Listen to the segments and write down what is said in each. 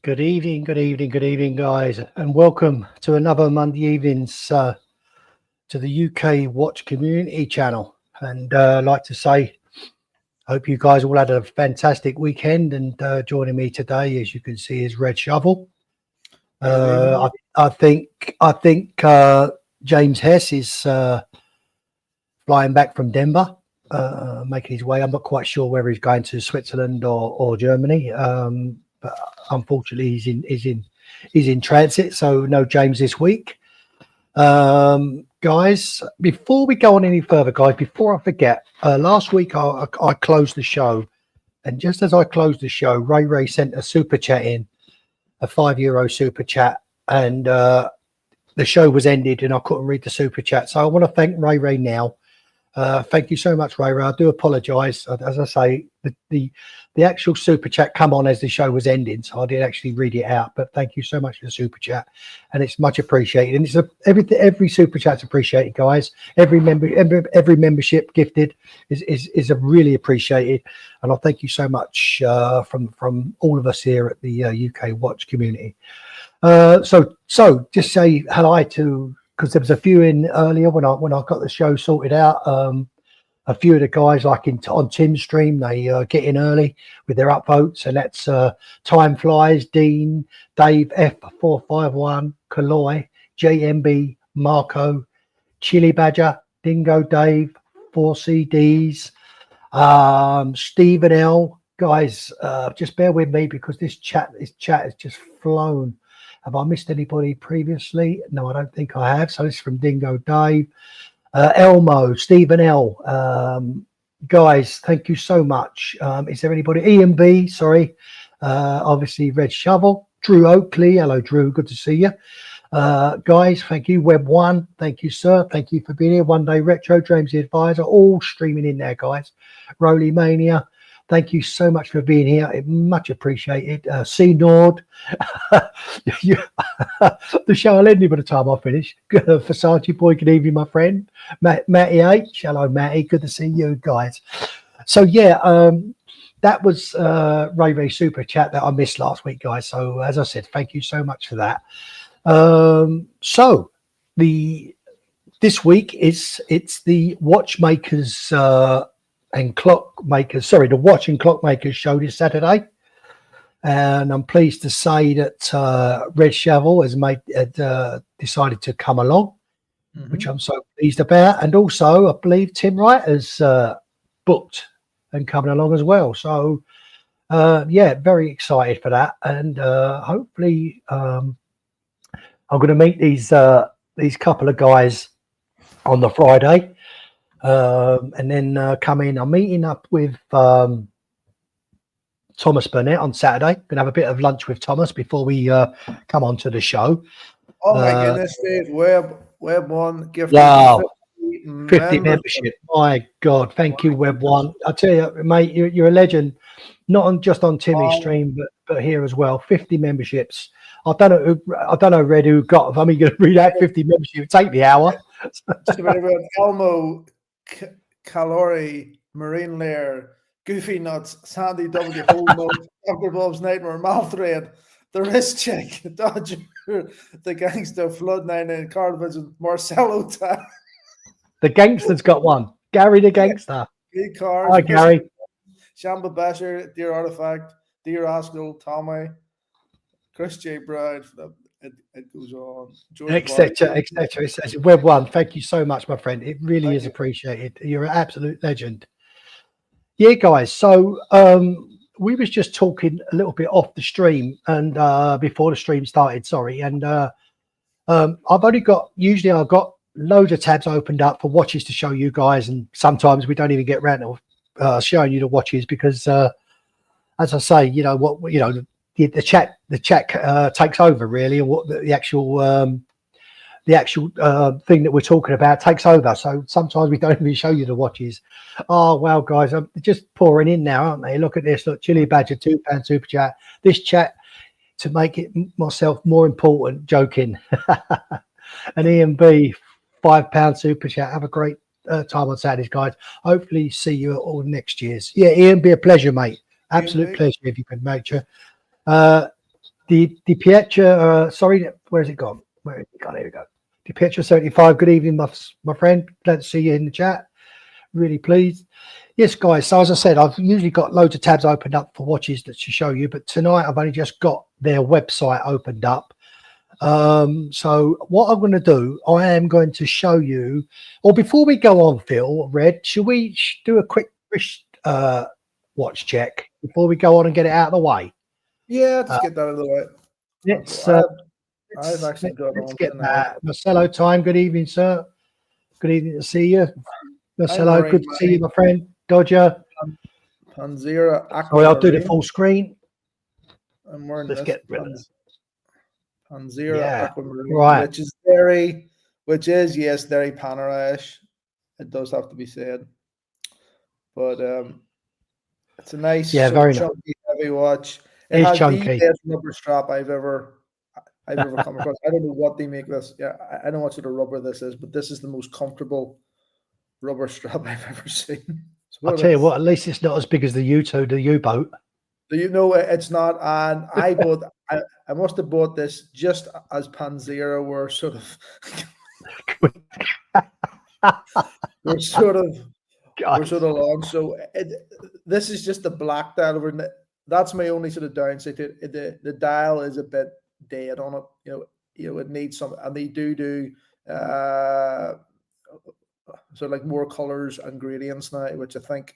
Good evening, guys, and welcome to another Monday evenings to the UK Watch Community Channel. And I'd like to say, hope you guys all had a fantastic weekend. And joining me today, as you can see, is Red Shovel. I think James Hess is flying back from Denver, making his way. I'm not quite sure whether he's going to Switzerland or Germany. But unfortunately, he's in transit, so no James this week. Guys, before we go on any further, guys, before I forget, last week I closed the show, and just as I closed the show, Ray sent a super chat in, a €5 super chat, and the show was ended, and I couldn't read the super chat. So I want to thank Ray now. Thank you so much, Ray. I do apologise. As I say, the actual super chat come on as the show was ending, so I didn't actually read it out. But thank you so much for the super chat, and it's much appreciated. And it's every super chat's appreciated, guys. Every membership gifted is really appreciated, and I thank you so much from all of us here at the UK Watch community. So just say hello to. Because there was a few in earlier when I got the show sorted out. A few of the guys, like on Tim's stream, they get in early with their upvotes, and that's Time Flies, Dean, Dave F451, Kaloy, JMB, Marco, Chili Badger, Dingo Dave, 4CDs, Stephen L. Guys, just bear with me because this chat has just flown. Have I missed anybody previously? No, I don't think I have. So this is from Dingo Dave, Elmo, Stephen L. Guys, thank you so much. Is there anybody? Ian B, sorry. Obviously, Red Shovel, Drew Oakley. Hello, Drew. Good to see you. Guys, thank you. Web One, thank you, sir. Thank you for being here. One Day Retro, James the Advisor, all streaming in there, guys. Roly Mania. Thank you so much for being here. Much appreciated. C Nord. The show will end by the time I finish. Versace Boy, good evening, my friend. Matty H. Hello, Matty. Good to see you guys. So, yeah, that was Ray Super Chat that I missed last week, guys. So, as I said, thank you so much for that. So, this week it's the watchmakers and clockmakers, the watch and clockmakers show this Saturday, and I'm pleased to say that Red Shovel has decided to come along, which I'm so pleased about, and also I believe Tim Wright has booked and coming along as well. So yeah, very excited for that, and hopefully I'm going to meet these couple of guys on the Friday. And then come in. I'm meeting up with Thomas Burnett on Saturday. Gonna have a bit of lunch with Thomas before we come on to the show. Oh my goodness, Dave! Web One gift. Wow, 50 membership. My God, thank you, Web One. I tell you, mate, you're a legend. Not just on Timmy's stream, but here as well. 50 memberships. I don't know, Red, who got. I mean, you're gonna read out 50 memberships. It take the hour. Just about Elmo, Calori, Marine Lair, Goofy Nuts, Sandy W, Whole Note, Dr. Bob's Nightmare, Malthread, The Wrist Check, Dodger, The Gangster, Flood 99, Carl Vision, Marcelo Ta. The Gangster's got one. Gary the Gangster. Big Cars. Hi, Gary. Shamba Basher, Dear Artifact, Dear Rascal, Tommy, Chris J. Bride. It goes on, etc. It says Web One. Thank you so much, my friend. It really is appreciated. You're an absolute legend. Yeah, guys. So we was just talking a little bit off the stream and before the stream started. Sorry, and I've usually got loads of tabs opened up for watches to show you guys, and sometimes we don't even get around to showing you the watches because, as I say, the chat takes over really, and what the actual thing that we're talking about takes over. So sometimes we don't even show you the watches. Oh wow, guys, I'm just pouring in now, aren't they? Look at this. Look, Chili Badger, £2 super chat. This chat to make it myself more important. Joking. And Ian B, £5 super chat. Have a great time on Saturdays, guys. Hopefully see you at all next year's. Yeah, Ian, be a pleasure, mate. Absolute pleasure if you can make sure. Di Pietra, sorry, where's it gone? Where has it gone? Here we go. Di Pietra 75. Good evening, my friend. Glad to see you in the chat. Really pleased. Yes, guys. So as I said, I've usually got loads of tabs opened up for watches that to show you, but tonight I've only just got their website opened up. So what I'm going to do, I am going to show you, or before we go on, Phil, Red, should we do a quick wrist watch check before we go on and get it out of the way? Yeah, let's get that out of the way. I've actually got let's on get tonight. that. Marcelo time. Good evening, sir. Good evening to see you. Marcelo, good to see you, my friend. Dodger. Panzera. Sorry, I'll do the full screen. I'm wearing Let's this. get rid of this. Panzera Aquamarine, right. which is yes, very Panerai-ish. It does have to be said, but it's a nice, very chunky, heavy watch. It has chunky. The best rubber strap I've ever come across. I don't know what they make this. Yeah, I don't know what sort of rubber this is, but this is the most comfortable rubber strap I've ever seen. I'll tell you what. At least it's not as big as the U-boat. You know, it's not. And I must have bought this just as Panzera were sort of we're sort of long. So this is just the black dial over. That's my only sort of downside to it. The dial is a bit dead on it. You know, it needs some, and they do sort of like more colors and gradients now, which I think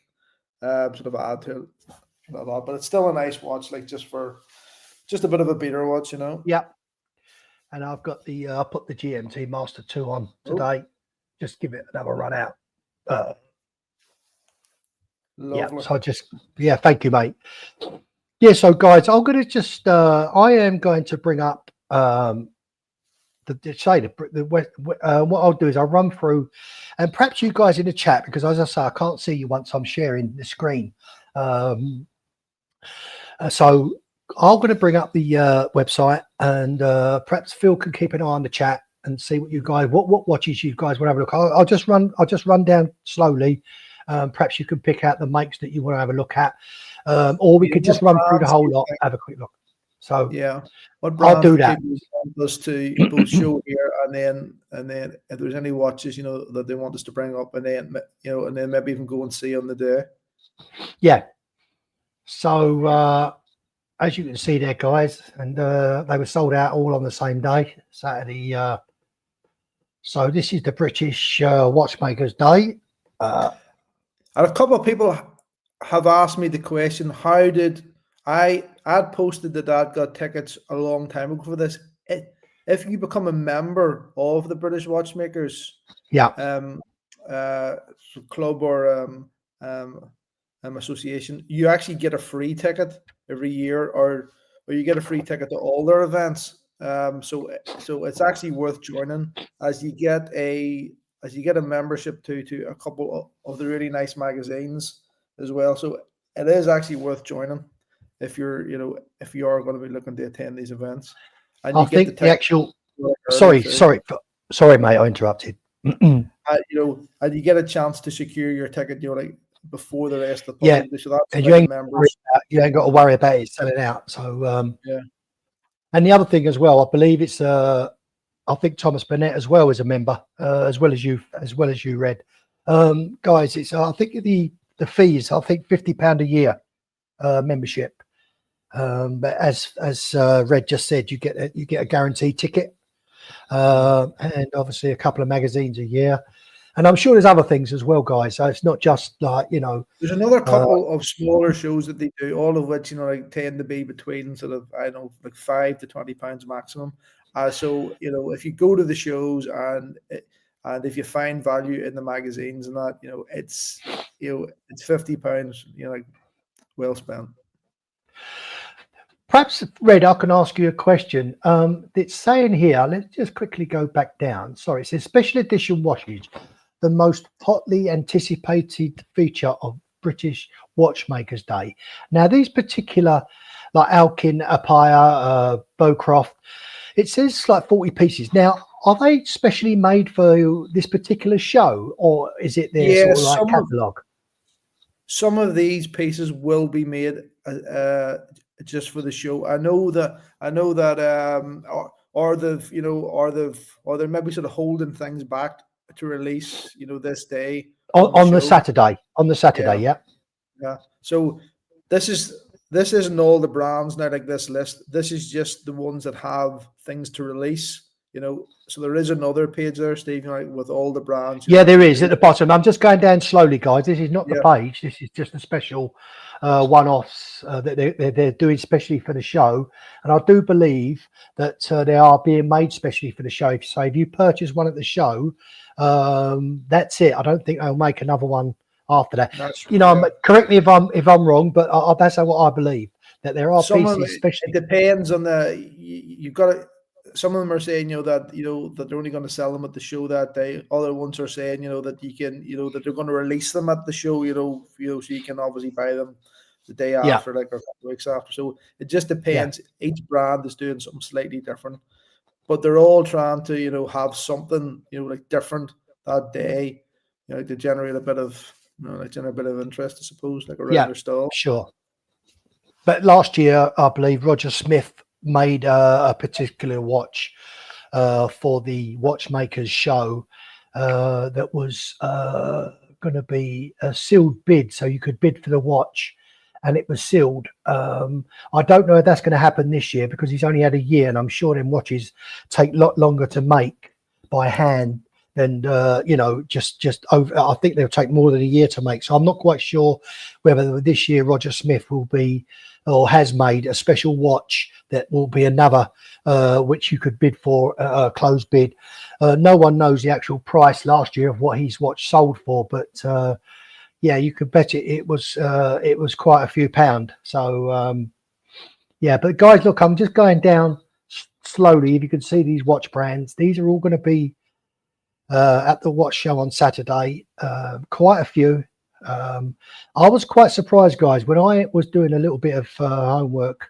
sort of add to it a lot. But it's still a nice watch, like just a bit of a beater watch, you know. Yeah. And I've got I put the GMT Master 2 on today. Just give it another run out. Lovely. So thank you, mate. Yeah, so guys, I'm going to just I am going to bring up what I'll do is I'll run through, and perhaps you guys in the chat, because as I say, I can't see you once I'm sharing the screen. So I'm going to bring up the website, and perhaps Phil can keep an eye on the chat and see what you guys, what watches you guys want to have a look. I'll just run down slowly. Perhaps you can pick out the makes that you want to have a look at, or we could just run through the whole lot, have a quick look. So yeah, I'll do that. Us to both show here, and then if there's any watches that they want us to bring up, and then and then maybe even go and see on the day. Yeah. So as you can see there, guys, and they were sold out all on the same day, Saturday. So this is the British Watchmakers Day. And a couple of people have asked me the question: how did I'd posted that I'd got tickets a long time ago for this. If you become a member of the British Watchmakers, club or association, you actually get a free ticket every year, or you get a free ticket to all their events. So it's actually worth joining, as you get a membership to a couple of the really nice magazines as well. So it is actually worth joining if you are going to be looking to attend these events. And I think the actual sorry, mate, I interrupted. And you get a chance to secure your ticket, like before the rest of the public. Yeah, so that's and you ain't got to worry about it selling out. So yeah. And the other thing as well, I believe it's I think Thomas Burnett as well is a member, as well as you Red. Guys, it's I think the fees, I think £50 a year membership. But as Red just said, you get a guaranteed ticket, and obviously a couple of magazines a year, and I'm sure there's other things as well, guys. So it's not just like There's another couple of smaller shows that they do, all of which tend to be between sort of like £5 to £20 maximum. So if you go to the shows and if you find value in the magazines and that, it's £50, like well spent. Perhaps, Red, I can ask you a question. It's saying here, let's just quickly go back down. Sorry, it says special edition watches, the most hotly anticipated feature of British Watchmakers Day. Now, these particular, like Alkin, Apaya, Bowcroft, it says like 40 pieces. Now, are they specially made for this particular show, or is it their sort of like catalogue? Some of these pieces will be made just for the show. I know that or they've or they're maybe sort of holding things back to release this day on the On the show. Saturday. On the Saturday, Yeah. yeah. Yeah. So this isn't all the brands now like this list. This is just the ones that have things to release. So there is another page there, Steve, with all the brands. Yeah, there is at the bottom. I'm just going down slowly, guys. This is not the Yeah. page. This is just a special one-offs that they're doing specially for the show. And I do believe that they are being made specially for the show. So if you purchase one at the show, that's it. I don't think they'll make another one after that. Correct me if I'm wrong, but that's what I believe. That there are pieces, especially. It depends on you've got to. Some of them are saying, that they're only going to sell them at the show that day. Other ones are saying, that you can, that they're going to release them at the show, so you can obviously buy them the day after, like, or a couple of weeks after. So it just depends. Yeah. Each brand is doing something slightly different, but they're all trying to, have something, like different that day, to generate a bit of, generate a bit of interest, I suppose, like around their stall. Sure. But last year, I believe Roger Smith made a particular watch for the watchmakers show that was going to be a sealed bid, so you could bid for the watch and it was sealed. I don't know if that's going to happen this year because he's only had a year, and I'm sure them watches take a lot longer to make by hand than just over. I think they'll take more than a year to make, so I'm not quite sure whether this year Roger Smith will be or has made a special watch that will be another which you could bid for a closed bid. No one knows the actual price last year of what his watch sold for, but yeah, you could bet it was quite a few pound. So yeah, but guys, look, I'm just going down slowly. If you can see these watch brands, these are all going to be at the watch show on Saturday. Quite a few. I was quite surprised, guys, when I was doing a little bit of homework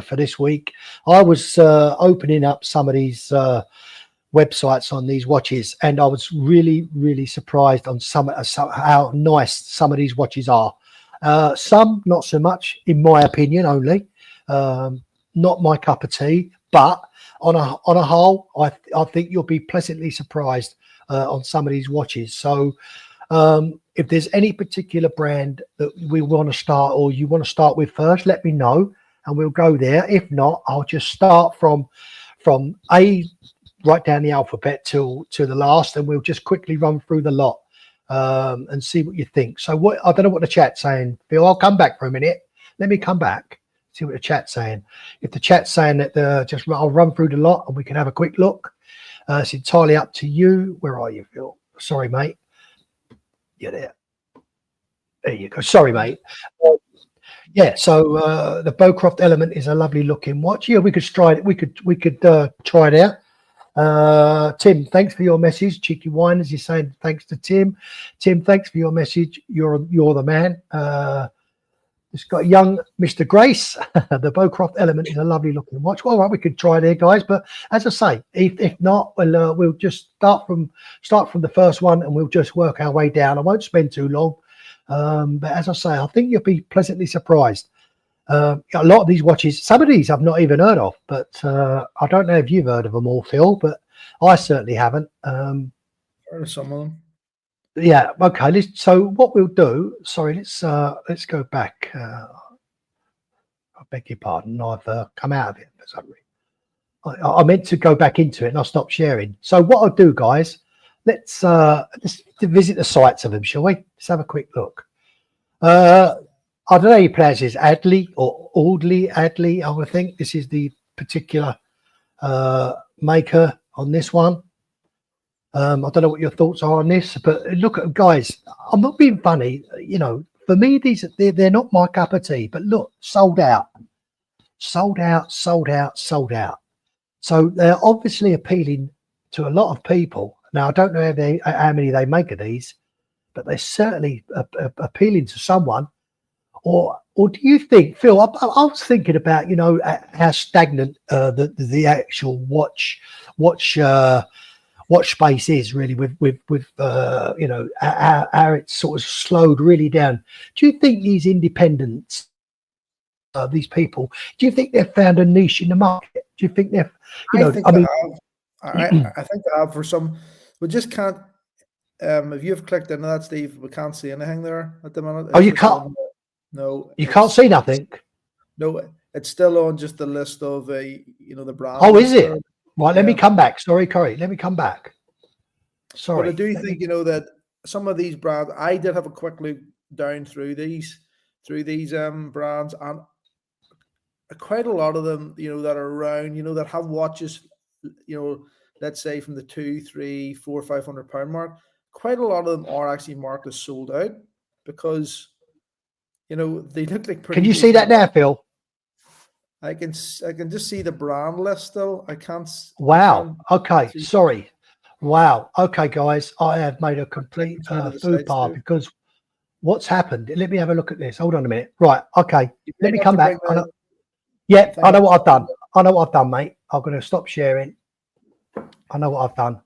for this week. I was opening up some of these websites on these watches, and I was really, really surprised on how nice some of these watches are. Some not so much, in my opinion, only not my cup of tea. But on a whole, I think you'll be pleasantly surprised on some of these watches. So if there's any particular brand that we want to start or you want to start with first, let me know and we'll go there. If not, I'll just start from A right down the alphabet to the last, and we'll just quickly run through the lot and see what you think. So I don't know what the chat's saying, Phil. I'll come back for a minute. Let me come back, see what the chat's saying. If the chat's saying that I'll run through the lot and we can have a quick look. It's entirely up to you. Where are you, Phil? Sorry, mate. You're there. There you go. Sorry, mate. Yeah. So the Bowcroft Element is a lovely looking watch. Yeah, we could try it. We could try it out. Tim, thanks for your message. Cheeky Winers, you're saying thanks to Tim. Tim, thanks for your message. You're the man. It's got young Mr. Grace. The Bowcroft Element is a lovely looking watch. Well, all right, we could try there, guys. But as I say, if not, we'll just start from the first one and we'll just work our way down. I won't spend too long. But as I say, I think you'll be pleasantly surprised. A lot of these watches, some of these I've not even heard of, but I don't know if you've heard of them all, Phil, but I certainly haven't. Heard of some of them. Yeah. Okay. So what we'll do? Sorry. Let's go back. I beg your pardon. I've come out of it for some reason. I meant to go back into it and I stopped sharing. So what I'll do, guys, let's visit the sites of them, shall we? Let's have a quick look. I don't know how you pronounce this, Adley or Audley, Adley. I would think this is the particular maker on this one. I don't know what your thoughts are on this, but look at, guys, I'm not being funny. For me, they're not my cup of tea, but look, sold out. So they're obviously appealing to a lot of people. Now, I don't know how many they make of these, but they're certainly appealing to someone. Or do you think, Phil? I was thinking about how stagnant the actual watch space is really with how it's sort of slowed really down. Do you think these independents these people, do you think they've found a niche in the market? Do you think they've, I think they have. I think they have for some. We just can't. If you've clicked into that, Steve, we can't see anything there at the minute. Oh, you can't. No, you can't see nothing. No, it's still on just the list of the brand. Oh, is it? Right, let me come back. Sorry, Corey. Let me come back. Sorry. But I do think that some of these brands. I did have a quick look down through these brands, and quite a lot of them, that are around, that have watches, let's say from the £200, £300, £400, £500 mark. Quite a lot of them are actually marked as sold out because, they look like. Can you see that now, Phil? I can just see the brand list still. I can't. Wow. Okay. Sorry. Wow. Okay, guys, I have made a complete faux pas because what's happened? Let me have a look at this. Hold on a minute. Right. Okay. Let me come back. Yeah, I know what I've done. I know what I've done, mate. I'm going to stop sharing. I know what I've done.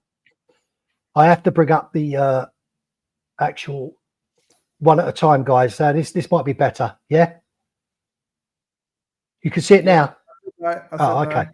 I have to bring up the actual one at a time, guys. This might be better. Yeah. You can see it now. Right. Oh, okay.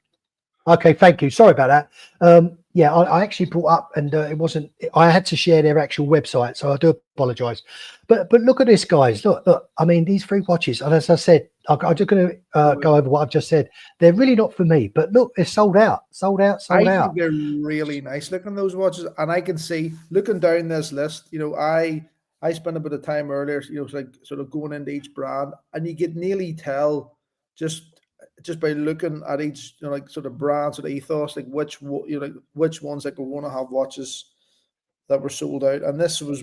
Okay, thank you. Sorry about that. Yeah, I actually brought up, and it wasn't. I had to share their actual website, so I do apologise. But look at this, guys. Look. I mean, these free watches, and as I said, I'm just going to go over what I've just said. They're really not for me. But look, they're sold out. I think they're really nice looking, those watches, and I can see looking down this list. I spent a bit of time earlier, like sort of going into each brand, and you could nearly tell just by looking at each, like sort of brand, sort of ethos, like which ones like we want to have watches that were sold out. And this was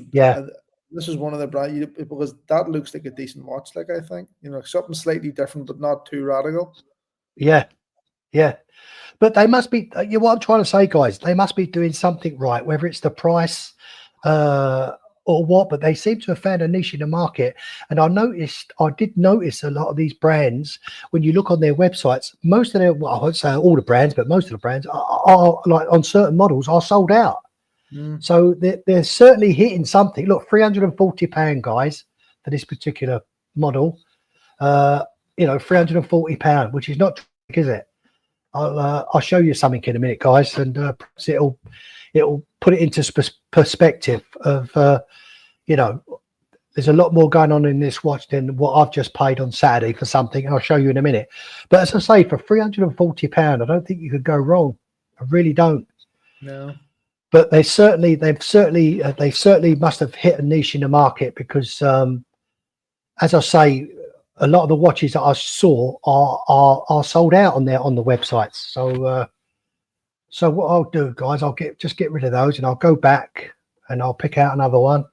one of the brands, because that looks like a decent watch. Like, I think, something slightly different, but not too radical. Yeah. But they must be, what I'm trying to say, guys, they must be doing something right, whether it's the price, or what, but they seem to have found a niche in the market. And I did notice a lot of these brands, when you look on their websites, most of them, well, I won't say all the brands, but most of the brands are like on certain models are sold out. So they're certainly hitting something. Look, £340, guys, for this particular model. £340, which is not trick, is it? I'll show you something in a minute, guys, and perhaps it'll put it into perspective of there's a lot more going on in this watch than what I've just paid on Saturday for something, and I'll show you in a minute. But as I say, for £340, I don't think you could go wrong. I really don't. No. But they certainly must have hit a niche in the market because, as I say, a lot of the watches that I saw are sold out on the websites. So what I'll do, guys, I'll just get rid of those, and I'll go back and I'll pick out another one.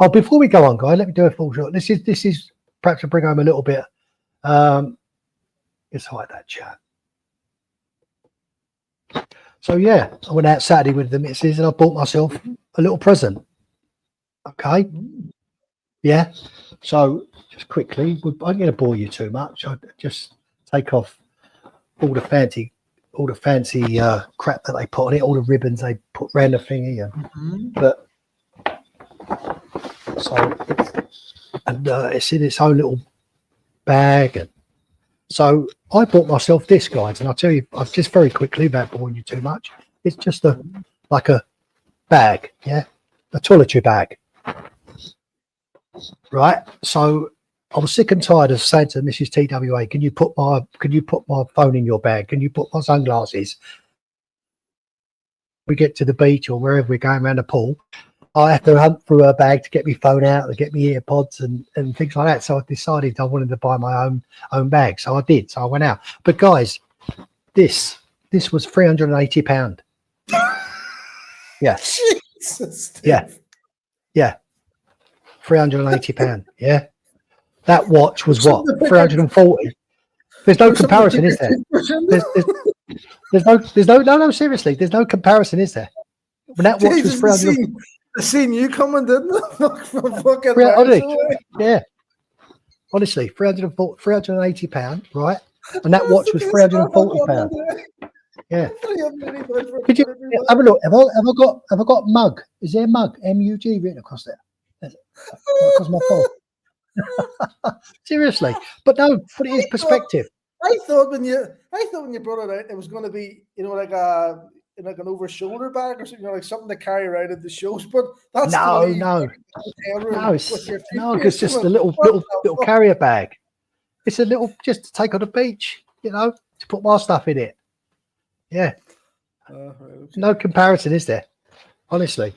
Oh, before we go on, guys, let me do a full shot. This is perhaps to bring home a little bit. Let's hide that chat. So yeah, I went out Saturday with the missus and I bought myself a little present. Okay. Yeah. So just quickly, I'm going to bore you too much. I just take off all the fancy crap that they put on it, all the ribbons they put around the thingy, it's in its own little bag. And so I bought myself this, guys, and I'll tell you, I've just very quickly, without boring you too much, it's just like a bag, a toiletry bag, right? So I was sick and tired of saying to Mrs. TWA, can you put my phone in your bag? Can you put my sunglasses? We get to the beach or wherever we're going around the pool, I have to hunt through her bag to get my phone out, to get me earpods and things like that. So I decided I wanted to buy my own bag. So I did. So I went out. But guys, this was £380. Yeah. Jesus. Yeah. £380. Yeah. That watch was what? 340. There's no comparison, is there? There's no, seriously, there's no comparison, is there? When that watch was 300. I seen you coming, didn't I? Yeah. Honestly, £380, right? And that watch was £340. Yeah. Could you have a look? Have I got mug? Is there a mug? MUG written across there? Across my phone. Seriously, but no, but it is perspective. I thought when you brought it out, it was going to be like an over shoulder bag or something, like something to carry around at the shows. But that's to No, leave no, in the hotel room no, with your no, because toothpaste just in a it. little What the fuck? carrier bag. It's a little just to take on the beach, to put my stuff in it. Yeah, Right, okay. no comparison, is there? Honestly,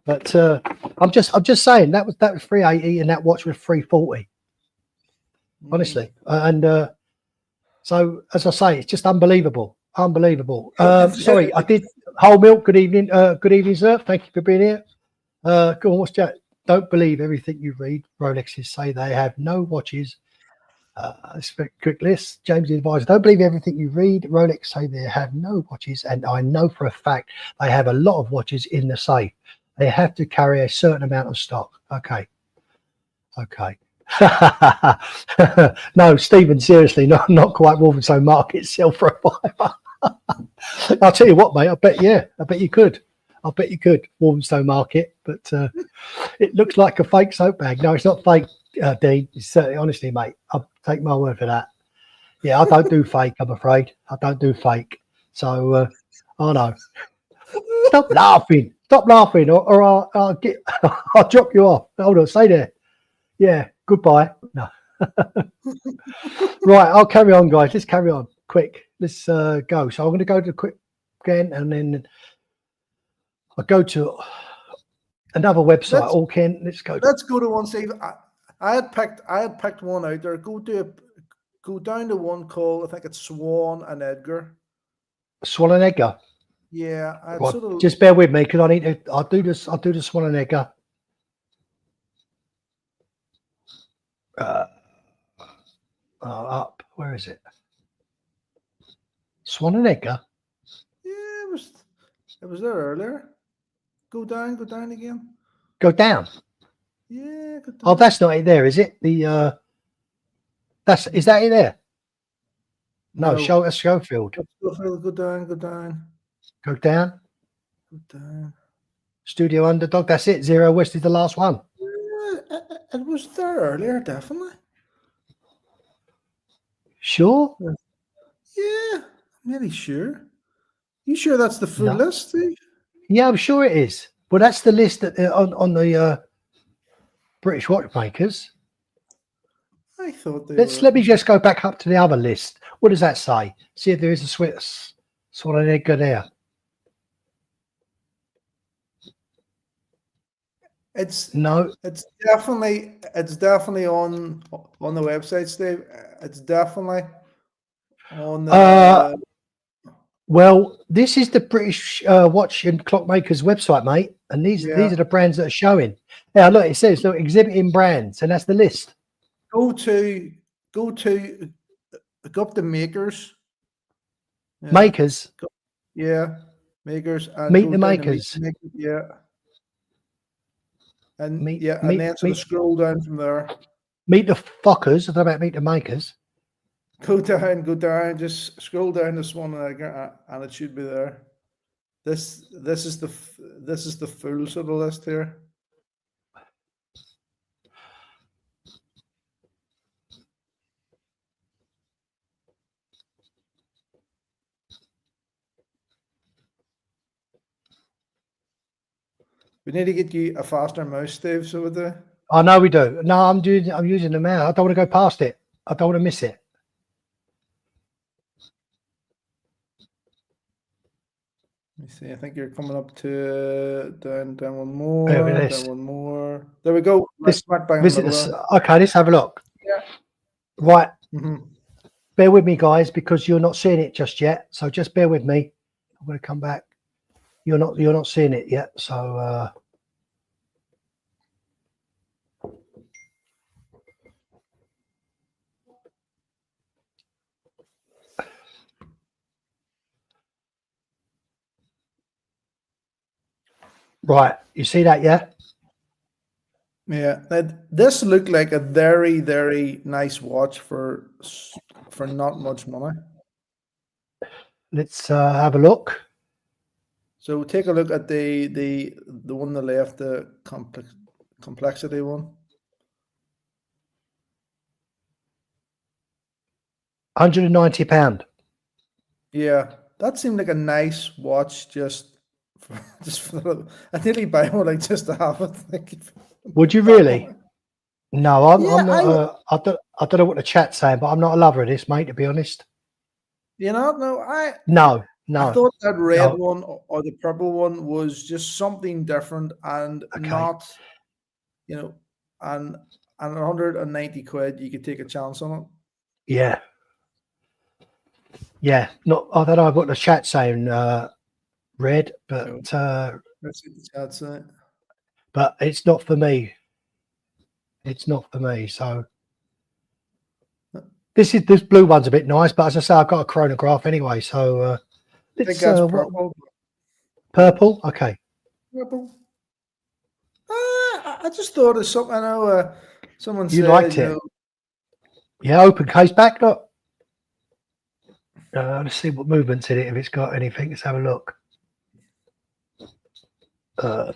but I'm just saying that was 380 and that watch was 340. Honestly, and so as I say, it's just unbelievable. Sorry, I did. Whole milk. Good evening. Good evening, sir. Thank you for being here. Go on, what's that? Don't believe everything you read. Rolexes say they have no watches. Let's a quick list. James advised, don't believe everything you read. Rolex say they have no watches, and I know for a fact they have a lot of watches in the safe. They have to carry a certain amount of stock. Okay. No, Stephen, seriously, not quite Wolverstone Market sell for a fiver. I'll tell you what, mate. I bet you could. Wolverstone Market, but it looks like a fake soap bag. No, it's not fake, Dean. It's certainly, honestly, mate. I'll take my word for that. Yeah, I don't do fake. I'm afraid I don't do fake. So, oh no, stop laughing, or I'll get, I'll drop you off. Hold on, stay there. Yeah, goodbye. No. Right, I'll carry on, guys. Let's carry on. Quick, let's go. So I'm going to go to quick again, and then I'll go to another website. Let's go. Let's go to one, Steve. I had picked one out there. Go down to one called, I think it's Swan and Edgar. Swan and Edgar. Yeah, Right, just bear with me because I need to. I'll do this. I'll do the Swan and Edgar. Up. Where is it? Swan and Edgar. Yeah, it was there earlier. Go down again. Go down. Yeah, go down. Oh, that's not it there, is it? Is that it there? No, Schofield. Go down. Go down. Studio Underdog. That's it. Zero West is the last one. Yeah, it was there earlier, definitely. Sure? Yeah, I'm really sure. You sure that's the full list, Steve? Yeah, I'm sure it is. Well, that's the list that on the British watchmakers. I thought Let me just go back up to the other list. What does that say? See if there is a Swan and Edgar there. It's definitely on the website, Steve. It's definitely on the well, this is the British watch and clockmakers website, mate, and these are the brands that are showing. Now look, it says exhibiting brands, and that's the list. Go up to makers. Makers. Makers. And meet the makers. Yeah. And and then sort of scroll down from there. Meet the fuckers. I don't know about meet the makers. Go down. Just scroll down this one, and it should be there. This is the full sort of list here. We need to get you a faster mouse, Steve. So with the. I know we do. No, I'm using them now. I don't want to go past it. I don't want to miss it. Let me see. I think you're coming up to down one more. Down one more. There we go. Okay, let's have a look. Yeah. Right. Bear with me, guys, because you're not seeing it just yet. So just bear with me. I'm going to come back. You're not seeing it yet. So right, you see that, yeah? Yeah, this looked like a very, very nice watch for not much money. Let's have a look. So take a look at the one on the left, the complexity one. £190. Yeah, that seemed like a nice watch. I nearly buy one like just to have it. Like, Would you that really? one. No, I'm Yeah, not. I don't know what the chat's saying, but I'm not a lover of this, mate. To be honest, no, no, I no. thought that red No. one or the purple one was just something different and Okay. not, and 190 quid, you could take a chance on it. Yeah, yeah. Not. I don't know what the chat's saying. Red, but Let's see the chat say. but it's not for me. It's not for me. So this blue one's a bit nice, but as I say, I've got a chronograph anyway. So I think it's that's purple. purple. Okay. Purple. I just thought of something. I know someone You said, liked it. Yeah, open case back. Look. Let's see what movement's in it. If it's got anything, let's have a look.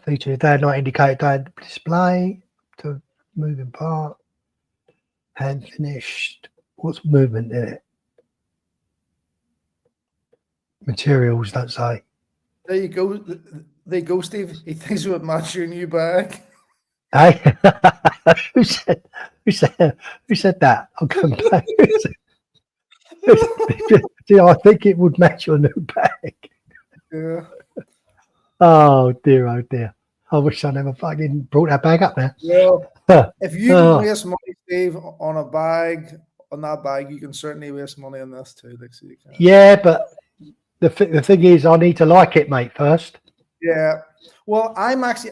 Feature day not indicated day display to moving part. Hand finished. What's movement in it? Materials, don't say. There you go. There you go, Steve. He thinks it would match your new bag. Hey, who said that? I'm going back. I think it would match your new bag. Yeah. Oh dear. I wish I never fucking brought that bag up now. Well, if you can waste money, Steve, on that bag, you can certainly waste money on this too. Like, so you can. Yeah, but the thing is, I need to like it, mate, first. Yeah. Well, I'm actually,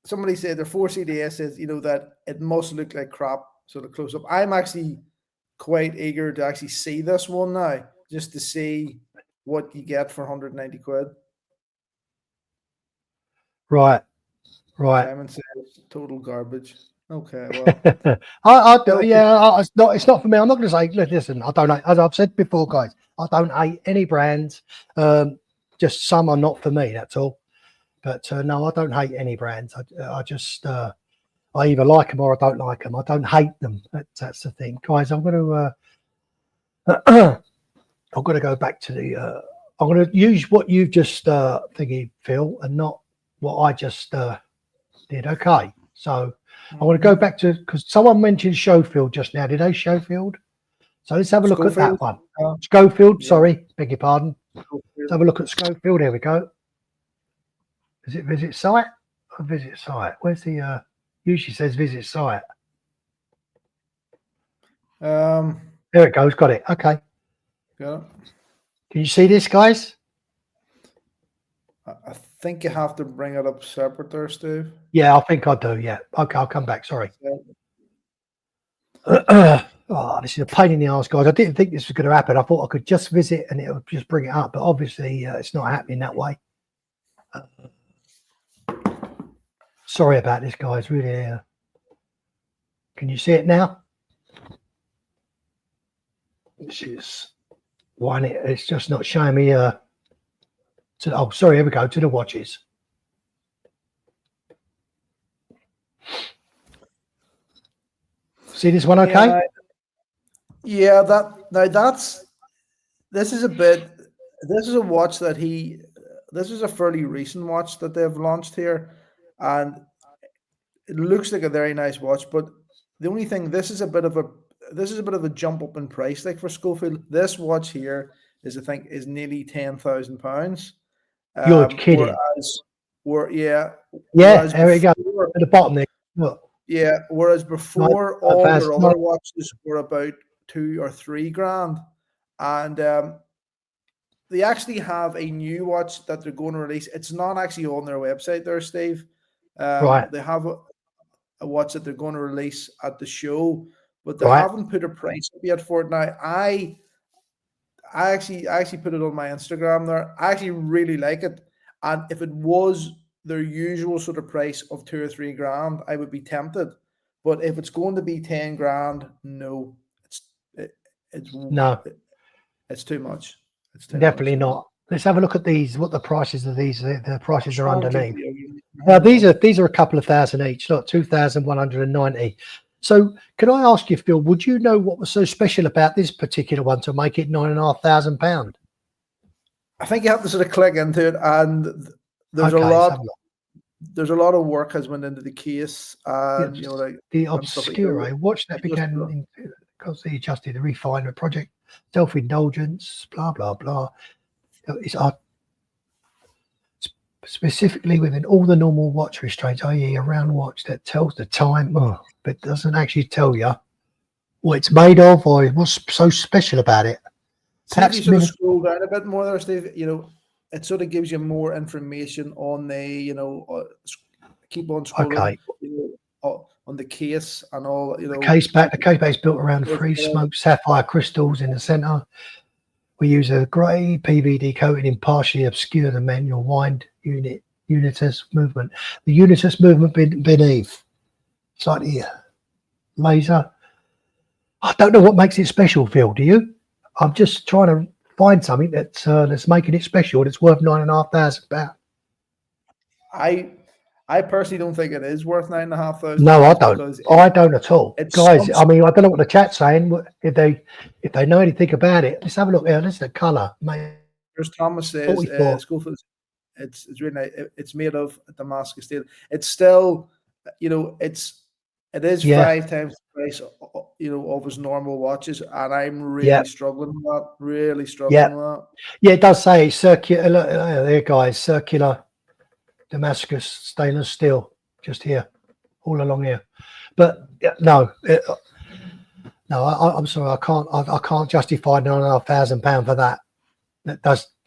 somebody said their 4CDS says, that it must look like crap, sort of close up. I'm actually quite eager to actually see this one now, just to see what you get for 190 quid. Right. Simon says total garbage. Okay, well. It's not for me. I'm not going to say, listen, I don't, as I've said before, guys, I don't hate any brands. Just some are not for me, that's all. But no, I don't hate any brands. I just, I either like them or I don't like them. I don't hate them. That's the thing. Guys, I'm going to, I'm going to go back to the, I'm going to use what you've just thingy, Phil, and not what I just did. Okay. So I want to go back to, because someone mentioned Schofield just now. Did they Schofield? So let's have a look at that one. Schofield, sorry, beg your pardon. Let's have a look at Schofield. Here we go. Is it visit site or visit site? Where's the usually says visit site? There it goes, got it. Okay. Yeah. Can you see this, guys? I think you have to bring it up separate there, Steve. Yeah, I think I do. Yeah. Okay, I'll come back. Sorry. Oh, this is a pain in the arse, guys. I didn't think this was going to happen. I thought I could just visit and it would just bring it up, but obviously it's not happening that way. Sorry about this, guys. Really. Can you see it now? This is one. It's just not showing me. Oh, sorry. Here we go to the watches. See this one? Okay. Yeah. This is a watch that this is a fairly recent watch that they've launched here, and it looks like a very nice watch. But the only thing, this is a bit of a jump up in price. Like for Schofield, this watch here is nearly £10,000. You're kidding. There we go at the bottom there. Look. Yeah, whereas before all their other watches were about $2,000 or $3,000, and they actually have a new watch that they're going to release. It's not actually on their website there, Steve. Right. They have a watch that they're going to release at the show, but they haven't put a price up yet for it. Now, I actually put it on my Instagram there. I actually really like it, and if it was their usual sort of price of $2,000 or $3,000, I would be tempted. But if it's going to be $10,000, no, it's too much. It's too definitely much. not. Let's have a look at these. What the prices of these? The prices are underneath. Now these are a couple of thousand each. Look, 2,190. So, can I ask you, Phil? Would you know what was so special about this particular one to make it £9,500? I think you have to sort of click into it, and there's Okay, a let's lot. have a look. There's a lot of work has went into the case, Yeah, and like the and stuff like that. Obscure watch that Just, began because the adjusted the refinement project, self-indulgence, blah blah blah. It's specifically within all the normal watch restraints, i.e., a round watch that tells the time, but doesn't actually tell you what it's made of or what's so special about it. see if you sort of scroll down a bit more there, Steve. It sort of gives you more information on the. Keep on scrolling. Okay. On the case and all. The case back is built around free smoke sapphire crystals in the center. We use a grey PVD coating and partially obscure the manual wind unitus movement. The unitus movement beneath. Slightly laser. I don't know what makes it special, Phil. Do you? I'm just trying to find something that's making it special. That's worth £9,500. I personally don't think it is worth £9,500. No, I don't. I don't at all, guys. I mean, I don't know what the chat's saying. If they know anything about it, let's have a look here. This is the colour, mate. There's Thomas says, Schofield, it's really nice. It's made of Damascus steel. It's still, it is 5 times the price, of his normal watches, and I'm really struggling with that. Really struggling with that. Yeah, it does say circular. There, guys, circular Damascus stainless steel, just here, all along here. But no, I'm sorry, I can't justify £9,500 for that.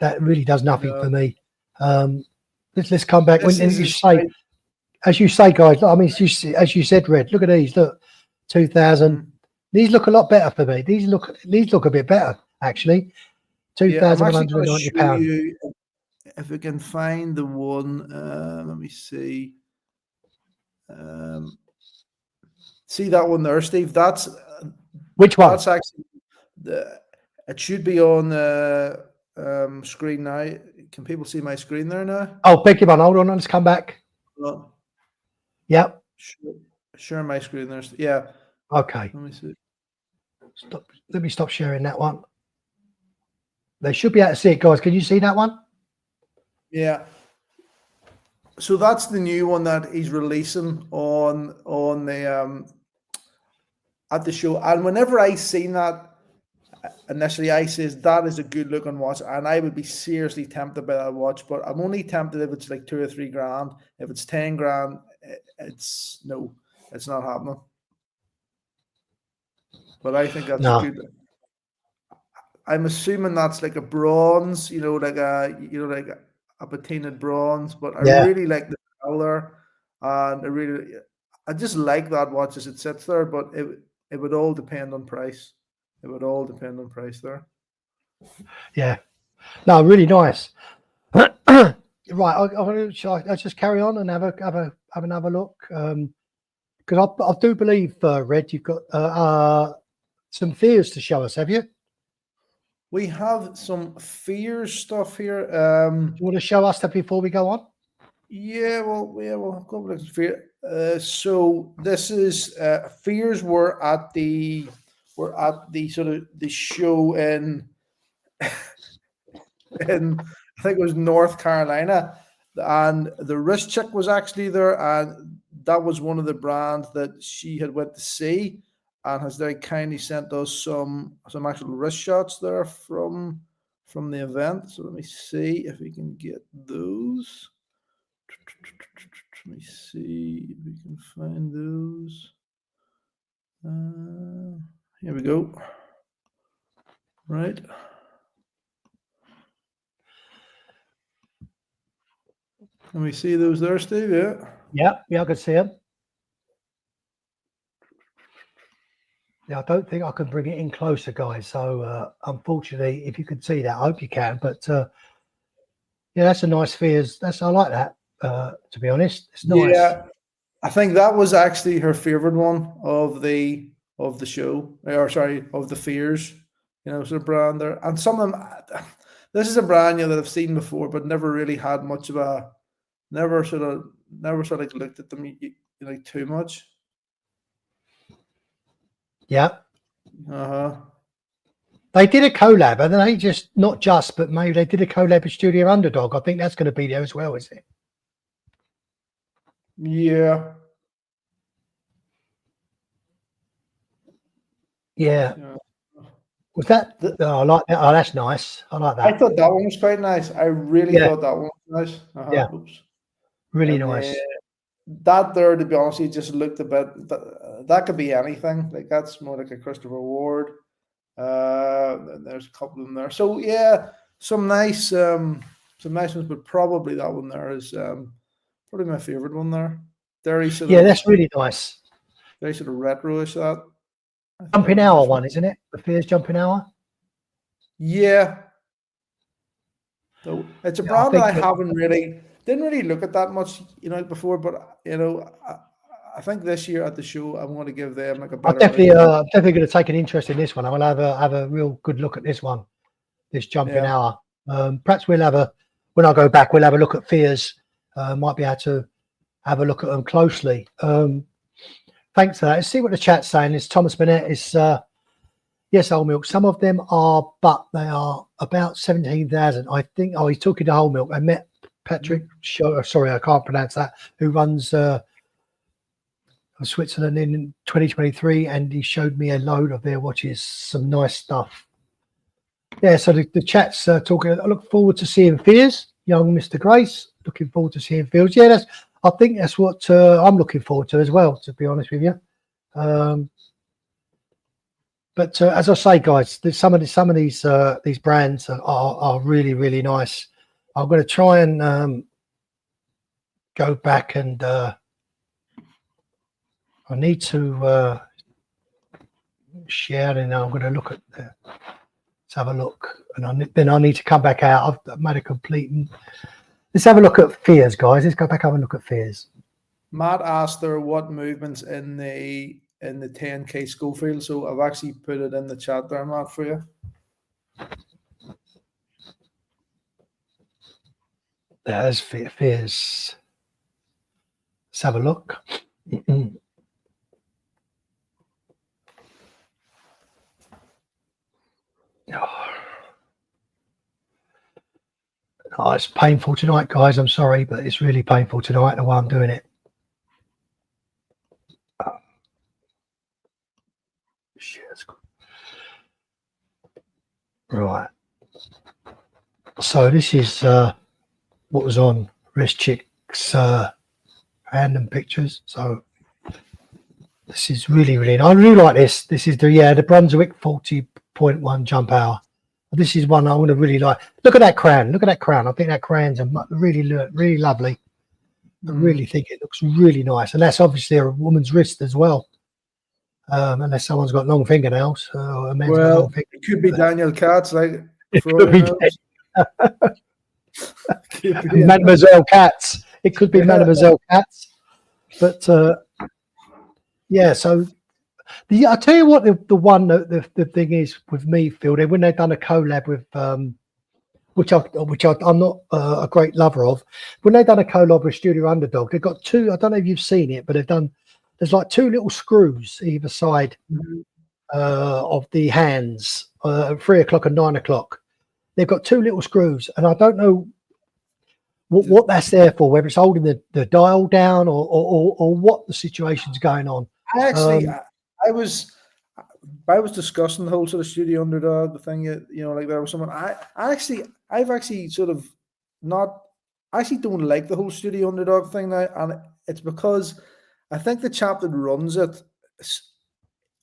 That really does nothing for me. Let's come back. As you say, guys. I mean, as you said, Red. Look at these. Look, 2000. These look a lot better for me. These look a bit better actually. £2,190. If we can find the one, let me see. See that one there, Steve? That's which one? That's actually it should be on the screen now. Can people see my screen there now? Oh, beg your pardon. Hold on, let's come back. Yep. Share my screen there. Yeah. Okay. Let me see. Let me stop sharing that one. They should be able to see it, guys. Can you see that one? Yeah. So that's the new one that he's releasing on the at the show. And whenever I seen that initially, I says that is a good looking watch, and I would be seriously tempted by that watch. But I'm only tempted if it's like $2 or $3 grand. If it's 10 grand, it's not happening. But I think that's good. I'm assuming that's like a bronze, like a patinaed bronze. But I really like the color, and I just like that watch as it sits there. But it would all depend on price. It would all depend on price there. Yeah. No, really nice. Right, I'll just carry on and have another look. Because I do believe, Red, you've got some fears to show us, have you? We have some fears stuff here. Do you want to show us that before we go on? Yeah, we'll go with fear. So this is fears were at the sort of the show in I think it was North Carolina, and the wrist check was actually there, and that was one of the brands that she had went to see, and has very kindly sent us some actual wrist shots there from the event. So let me see if we can get those. Let me see if we can find those. Here we go. Right. Can we see those there, Steve? Yeah, I can see them. Yeah, I don't think I can bring it in closer, guys. So, unfortunately, if you can see that, I hope you can. But yeah, that's a nice Fears. I like that. To be honest, it's nice. Yeah, I think that was actually her favorite one of the show, or sorry, of the Fears. Sort of brand there, and some of them. This is a brand that I've seen before, but never really had much of a. Never sort of looked at them like too much. Yeah. Uh-huh. They did a collab, and they just not just, but maybe they did a collab with Studio Underdog. I think that's going to be there as well, is it? Yeah. Yeah. Yeah. Was that? The- Oh, I like that. Oh, that's nice. I like I that. thought that one was quite nice. I really Yeah. thought that one was nice. Yeah. Oops. Really And nice. that there, to be honest, it just looked a bit. That could be anything. Like that's more like a Christopher Ward. And there's a couple of them there. So yeah, some nice ones, but probably that one there is probably my favorite one there. Very sort Yeah, of that's really nice. very sort of retro-ish that. I thought Jumping was Hour nice one, isn't it? The Fears Jumping Hour. Yeah. So it's a Yeah, I brand that I think that- haven't didn't really look at that much, before, but I think this year at the show I'm going to give them like a I'm better definitely going to take an interest in this one. I will have a real good look at this one, this Jumping Yeah. Hour. Perhaps we'll have when I go back, we'll have a look at Fears. Might be able to have a look at them closely. Thanks for that. Let's see what the chat's saying. It's Thomas Burnett. Is yes, Whole Milk. Some of them are, but they are about 17,000. I think. Oh, he's talking to Whole Milk. I met Patrick. Sorry, I can't pronounce that. Who runs Switzerland in 2023, and he showed me a load of their watches. Some nice stuff. Yeah. So the chat's talking. I look forward to seeing Fears, young Mr. Grace. Looking forward to seeing Fears. Yeah, I think that's what I'm looking forward to as well. To be honest with you. But as I say, guys, some of these brands are really, really nice. I'm going to try and go back and I need to share, and I'm going to look at let's have a look, and then I need to come back out. I've made a complete. Let's have a look at Fears, guys. Let's go back and have a look at Fears. Matt asked there what movements in the 10K Schofield, so I've actually put it in the chat there, Matt, for you. There's Fears. Let's have a look. Oh, it's painful tonight, guys. I'm sorry, but it's really painful tonight the way I'm doing it. Right. So this is what was on Wrist Chick's random pictures. So this is really, really nice. I really like this. This is the Brunswick 40.1 jump hour. This is one I want to really like. Look at that crown. Look at that crown. I think that crown's really, really lovely. I really think it looks really nice. And that's obviously a woman's wrist as well. Unless someone's got long fingernails. Or a man's got long fingernails. It could be Daniel Katz, like It could be Mademoiselle Katz. It could be Mademoiselle Katz. But yeah, so I'll tell you what the thing is with me, Phil. When they've done a collab with which I'm not a great lover of. When they've done a collab with Studio Underdog, they've got two. I don't know if you've seen it, but there's like two little screws either side of the hands, 3 o'clock and 9 o'clock. They've got two little screws, and I don't know what that's there for. Whether it's holding the dial down or what the situation's going on. I actually, I was discussing the whole sort of Studio Underdog, the thing, like there was someone, I've actually sort of not, I actually don't like the whole Studio Underdog thing now. And it's because I think the chap that runs it,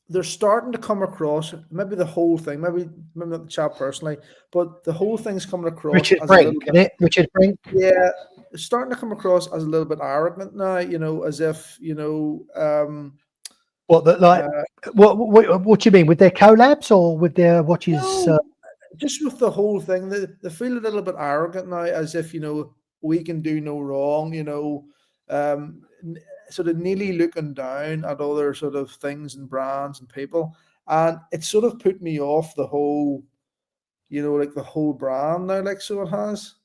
they're starting to come across, maybe the whole thing, maybe not the chap personally, but the whole thing's coming across. Richard Brink, isn't it? Richard Brink. Yeah. It's starting to come across as a little bit arrogant now, as if, what do you mean with their collabs or with their watches? No, just with the whole thing, they feel a little bit arrogant now, as if we can do no wrong. Sort of nearly looking down at other sort of things and brands and people, and it sort of put me off the whole, like the whole brand now. Like so, it has.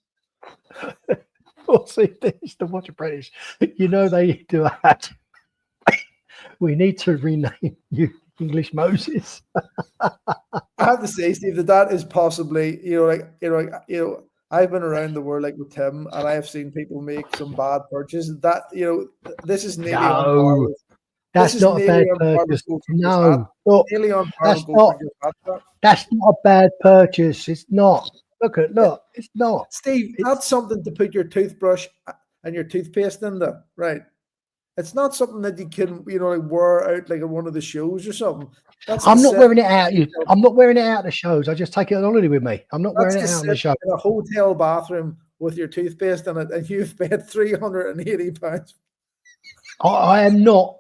Well, see, this the Watch Apprentice. They do that. We need to rename you English Moses. I have to say, Steve, that is possibly, I've been around the world like with Tim, and I have seen people make some bad purchases. That this is nearly on par. No, With, this that's is not a bad nearly on par with purchase. Goldfinger's hat. No, look, Nearly on par that's with not. Goldfinger's hat. That's not a bad purchase. It's not. Look, it's not. Steve, that's something to put your toothbrush and your toothpaste in there, right? It's not something that you can, like wear out like at one of the shows or something. I'm not wearing it out. I'm not wearing it out of the shows. I just take it on holiday with me. I'm not wearing it out on the show. In a hotel bathroom with your toothpaste in it, and you've paid £380. I am not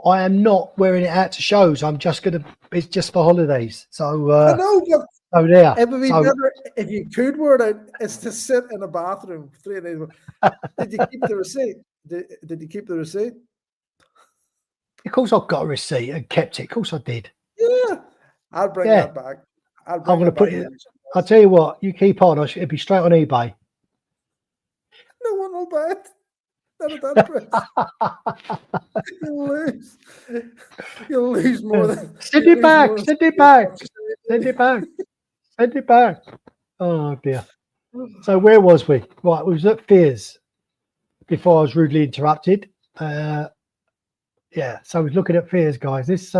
wearing it out to shows. It's just for holidays. So I know, but there. It would be better if you could wear it out. It's to sit in a bathroom 3 days. Did you keep the receipt? Did you keep the receipt? Of course, I've got a receipt and kept it. Of course, I did. Yeah, I'll bring that back. I'm going to put it. I'll tell you what. You keep on. It'll be straight on eBay. No one will buy it. Not at that price. You'll lose. You'll lose more than. Send it back. Send it back. Send it back. Send it back. Oh dear. So where was we? Right, we was at Fears before I was rudely interrupted. Yeah, so I was looking at Fears, guys. This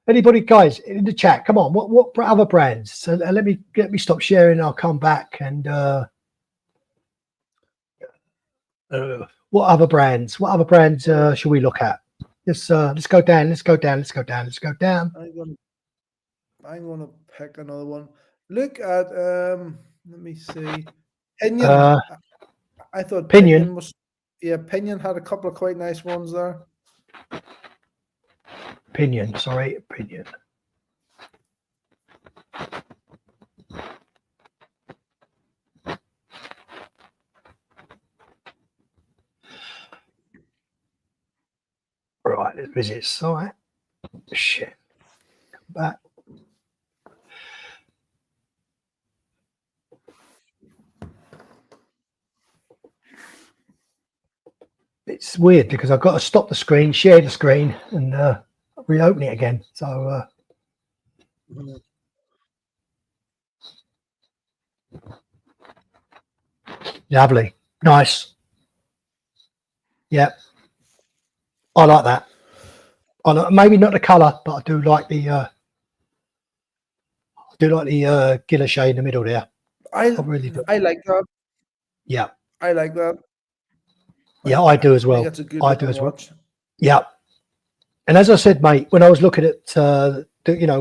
anybody, guys, in the chat, come on. What other brands? So let me stop sharing. I'll come back and what other brands? What other brands should we look at? Let's go down. Let's go down. Let's go down. Let's go down. I'm gonna pick another one. Look at let me see. Pinion. I thought Pinion was Pinion had a couple of quite nice ones there. Pinion. Right, let's visit site. Shit. Come back. It's weird because I've got to stop the screen, share the screen, and reopen it again. So lovely, nice. Yeah, I like that. Maybe not the colour, but I do like the guilloche in the middle there. I really do. I like that. Yeah, I like that. Yeah, I do as well. That's a good I do as well. watch. Yeah. And as I said, mate, when I was looking at,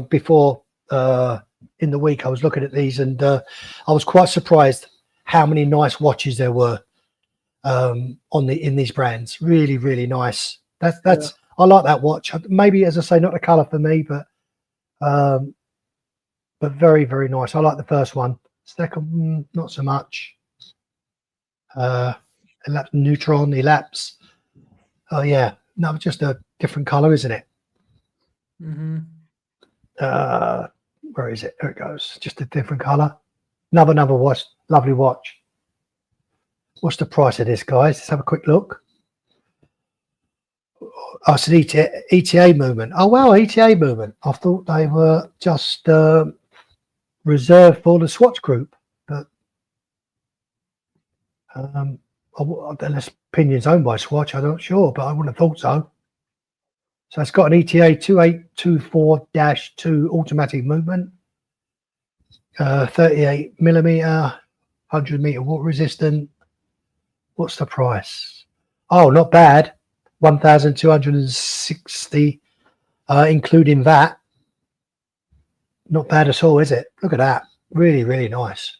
before in the week, I was looking at these and I was quite surprised how many nice watches there were in these brands. Really, really nice. That's I like that watch. Maybe, as I say, not the color for me, but very, very nice. I like the first one. Second, not so much. Elapse Neutron, Elapse. Oh yeah, no, just a different color, isn't it? Mm-hmm. Where is it? There it goes. Just a different color. Another watch. Lovely watch. What's the price of this, guys? Let's have a quick look. Oh, it's an ETA movement. Oh wow, ETA movement. I thought they were just reserved for the Swatch group, but unless Pinion's owned by Swatch, I'm not sure, but I wouldn't have thought so. So it's got an ETA 2824-2 automatic movement, 38 millimeter, 100 meter water resistant. What's the price? Oh, not bad. 1,260, including that. Not bad at all, is it? Look at that. Really, really nice.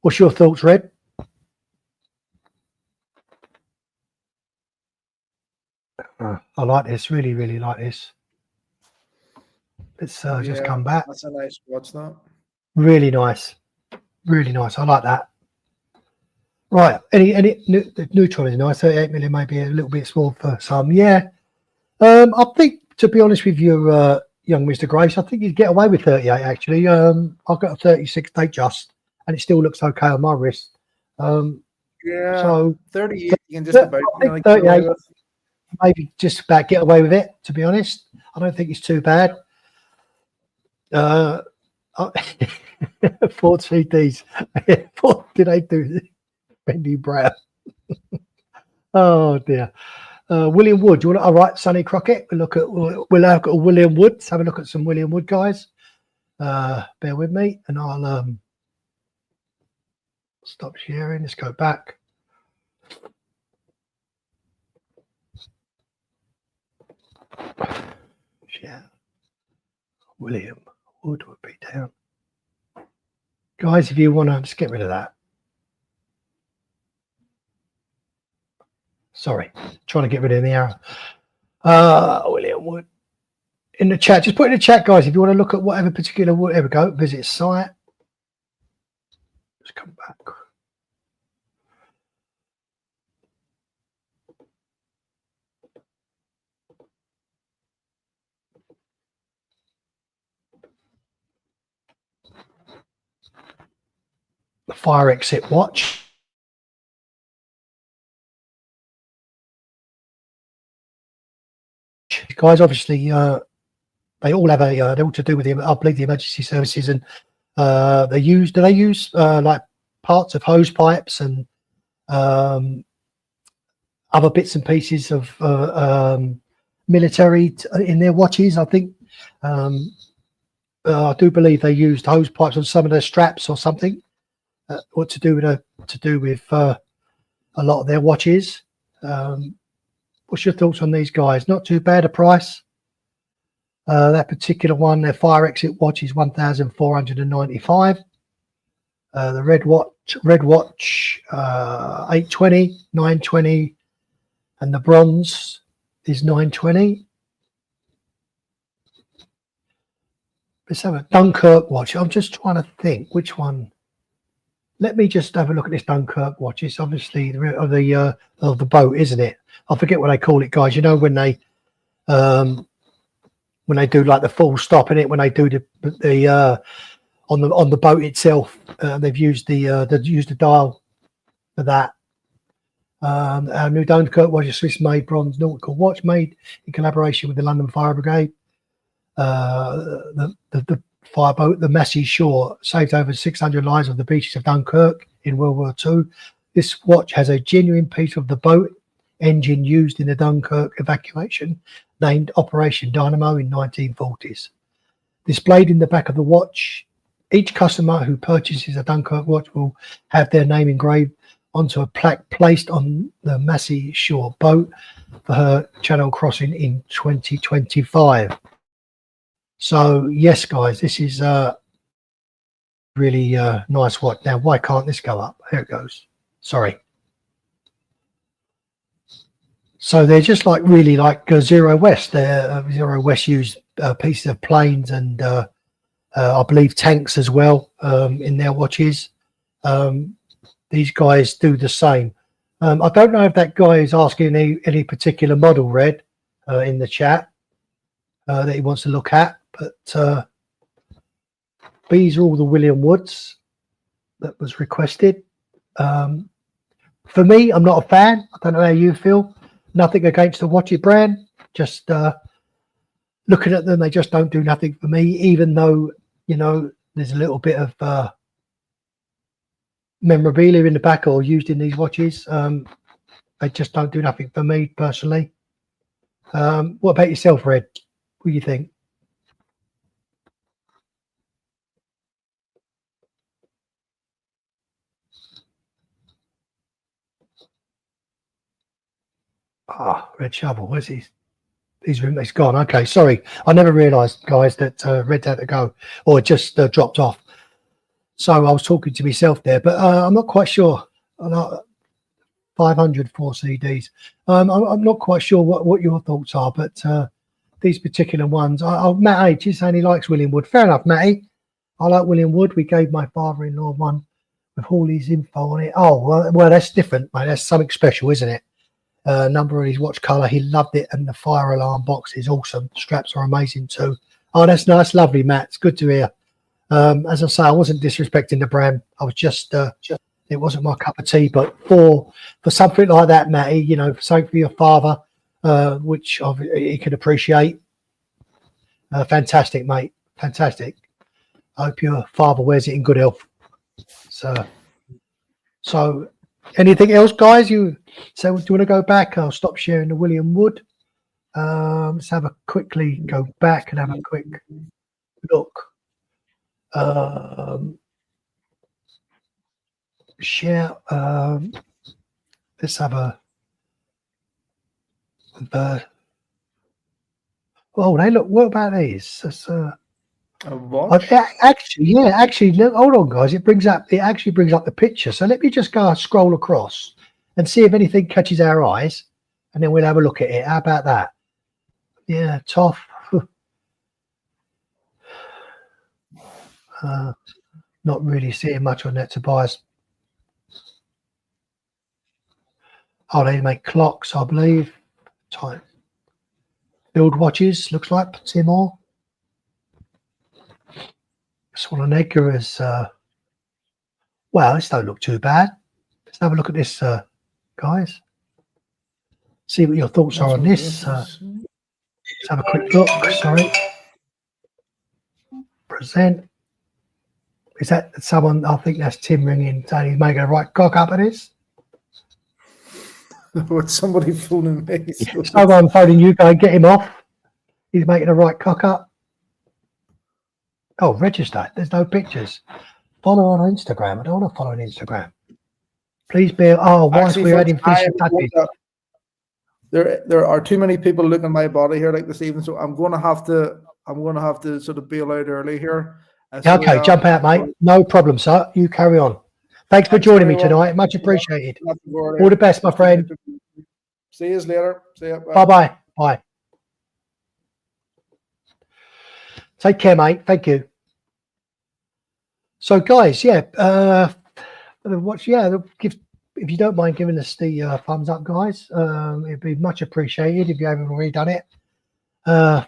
What's your thoughts, Red? I like this. Really, really like this. Let's just come back. That's a nice watch, that. Really nice. Really nice. I like that. Right. The Neutron is nice. 38 million, maybe a little bit small for some. Yeah. I think, to be honest with you, young Mr. Grace, I think you'd get away with 38. Actually, I've got a 36 date just, and it still looks okay on my wrist. Yeah. So 38, you can just about 38. maybe just about get away with it. To be honest, I don't think it's too bad. 4 CDs. What did I do? Bendy Brown. Oh dear. William Wood. You want? All right, Sonny Crockett. We'll look at William Wood. Let's have a look at some William Wood guys. Bear with me, and I'll stop sharing. Let's go back. Yeah, William Wood would be down. Guys, if you want to, just get rid of that. Sorry, trying to get rid of the arrow. William Wood. In the chat, just put in the chat, guys, if you want to look at whatever particular, whatever, go visit site. Just come back. The fire exit watch. Guys, obviously, they all have they're all to do with the, I believe, the emergency services, and they use like parts of hose pipes and other bits and pieces of military in their watches. I think I do believe they used hose pipes on some of their straps or something. What to do with a lot of their watches. What's your thoughts on these guys? Not too bad a price. That particular one, their fire exit watch is 1,495. The red watch 820, 920, and the bronze is 920. Let's have a Dunkirk watch. I'm just trying to think which one. Let me just have a look at this Dunkirk watch. It's obviously of the boat, isn't it? I forget what they call it, guys. You know, when they do like the full stop in it, when they do the on the boat itself, they've used the dial for that. Our new Dunkirk watch, a Swiss-made bronze nautical watch made in collaboration with the London Fire Brigade. The fireboat, the Massey Shore, saved over 600 lives on the beaches of Dunkirk in World War II. This watch has a genuine piece of the boat engine used in the Dunkirk evacuation, named Operation Dynamo in 1940s. Displayed in the back of the watch, each customer who purchases a Dunkirk watch will have their name engraved onto a plaque placed on the Massey Shore boat for her channel crossing in 2025. So yes, guys, this is really nice watch. Now, why can't this go up? Here it goes. Sorry. So they're just like really like Zero West. Zero West used pieces of planes and I believe tanks as well in their watches. These guys do the same. I don't know if that guy is asking any particular model, Red, in the chat that he wants to look at. But these are all the William Woods that was requested. For me, I'm not a fan. I don't know how you feel. Nothing against the watch brand. Just looking at them, they just don't do nothing for me. Even though, you know, there's a little bit of memorabilia in the back or used in these watches. They just don't do nothing for me personally. What about yourself, Red? What do you think? Red Shovel. Where's his? He's gone. Okay, sorry. I never realised, guys, that Red had to go or just dropped off. So I was talking to myself there, but I'm not quite sure. 504 CDs. I'm not quite sure what your thoughts are, but these particular ones. Matt H is saying he likes William Wood. Fair enough, Matty. I like William Wood. We gave my father-in-law one with all his info on it. Oh, well, that's different, mate. That's something special, isn't it? Number of his watch colour, he loved it, and the fire alarm box is awesome. Straps are amazing too. Oh, that's nice, lovely, Matt. It's good to hear. As I say, I wasn't disrespecting the brand. I was just it wasn't my cup of tea. But for something like that, Matty, you know, something for your father, which he can appreciate. Fantastic, mate. Fantastic. I hope your father wears it in good health. So anything else, guys? Do you want to go back? I'll stop sharing the William Wood. Let's quickly go back and have a quick look. Share. Let's have a. Oh, they look. What about these? That's, actually, look, hold on, guys. It actually brings up the picture. So let me just go scroll across and see if anything catches our eyes, and then we'll have a look at it. How about that? Yeah, tough. Not really seeing much on that, Tobias. Oh, they make clocks, I believe. Time. Build watches, looks like. Timor. Swanenegger is, well, this don't look too bad. Let's have a look at this, guys. See what your thoughts are on this. Let's have a quick look. Sorry. Present. Is that someone? I think that's Tim ringing, saying he's making a right cock up of this. With somebody phoning me. Someone phoning you, go and get him off. He's making a right cock up. Oh, register. There's no pictures. Follow on Instagram. I don't want to follow on Instagram. Please bear. Oh, whilst we're adding fish and touches. There are too many people looking at my body here like this evening, so I'm going to have to sort of bail out early here. Okay, jump out, mate. No problem, sir. You carry on. Thanks for joining me tonight. Much appreciated. All the best, my friend. See you later. See you. Bye-bye. Bye. Take care, mate. Thank you. So, guys, if you don't mind giving us the thumbs up, guys, it'd be much appreciated if you haven't already done it.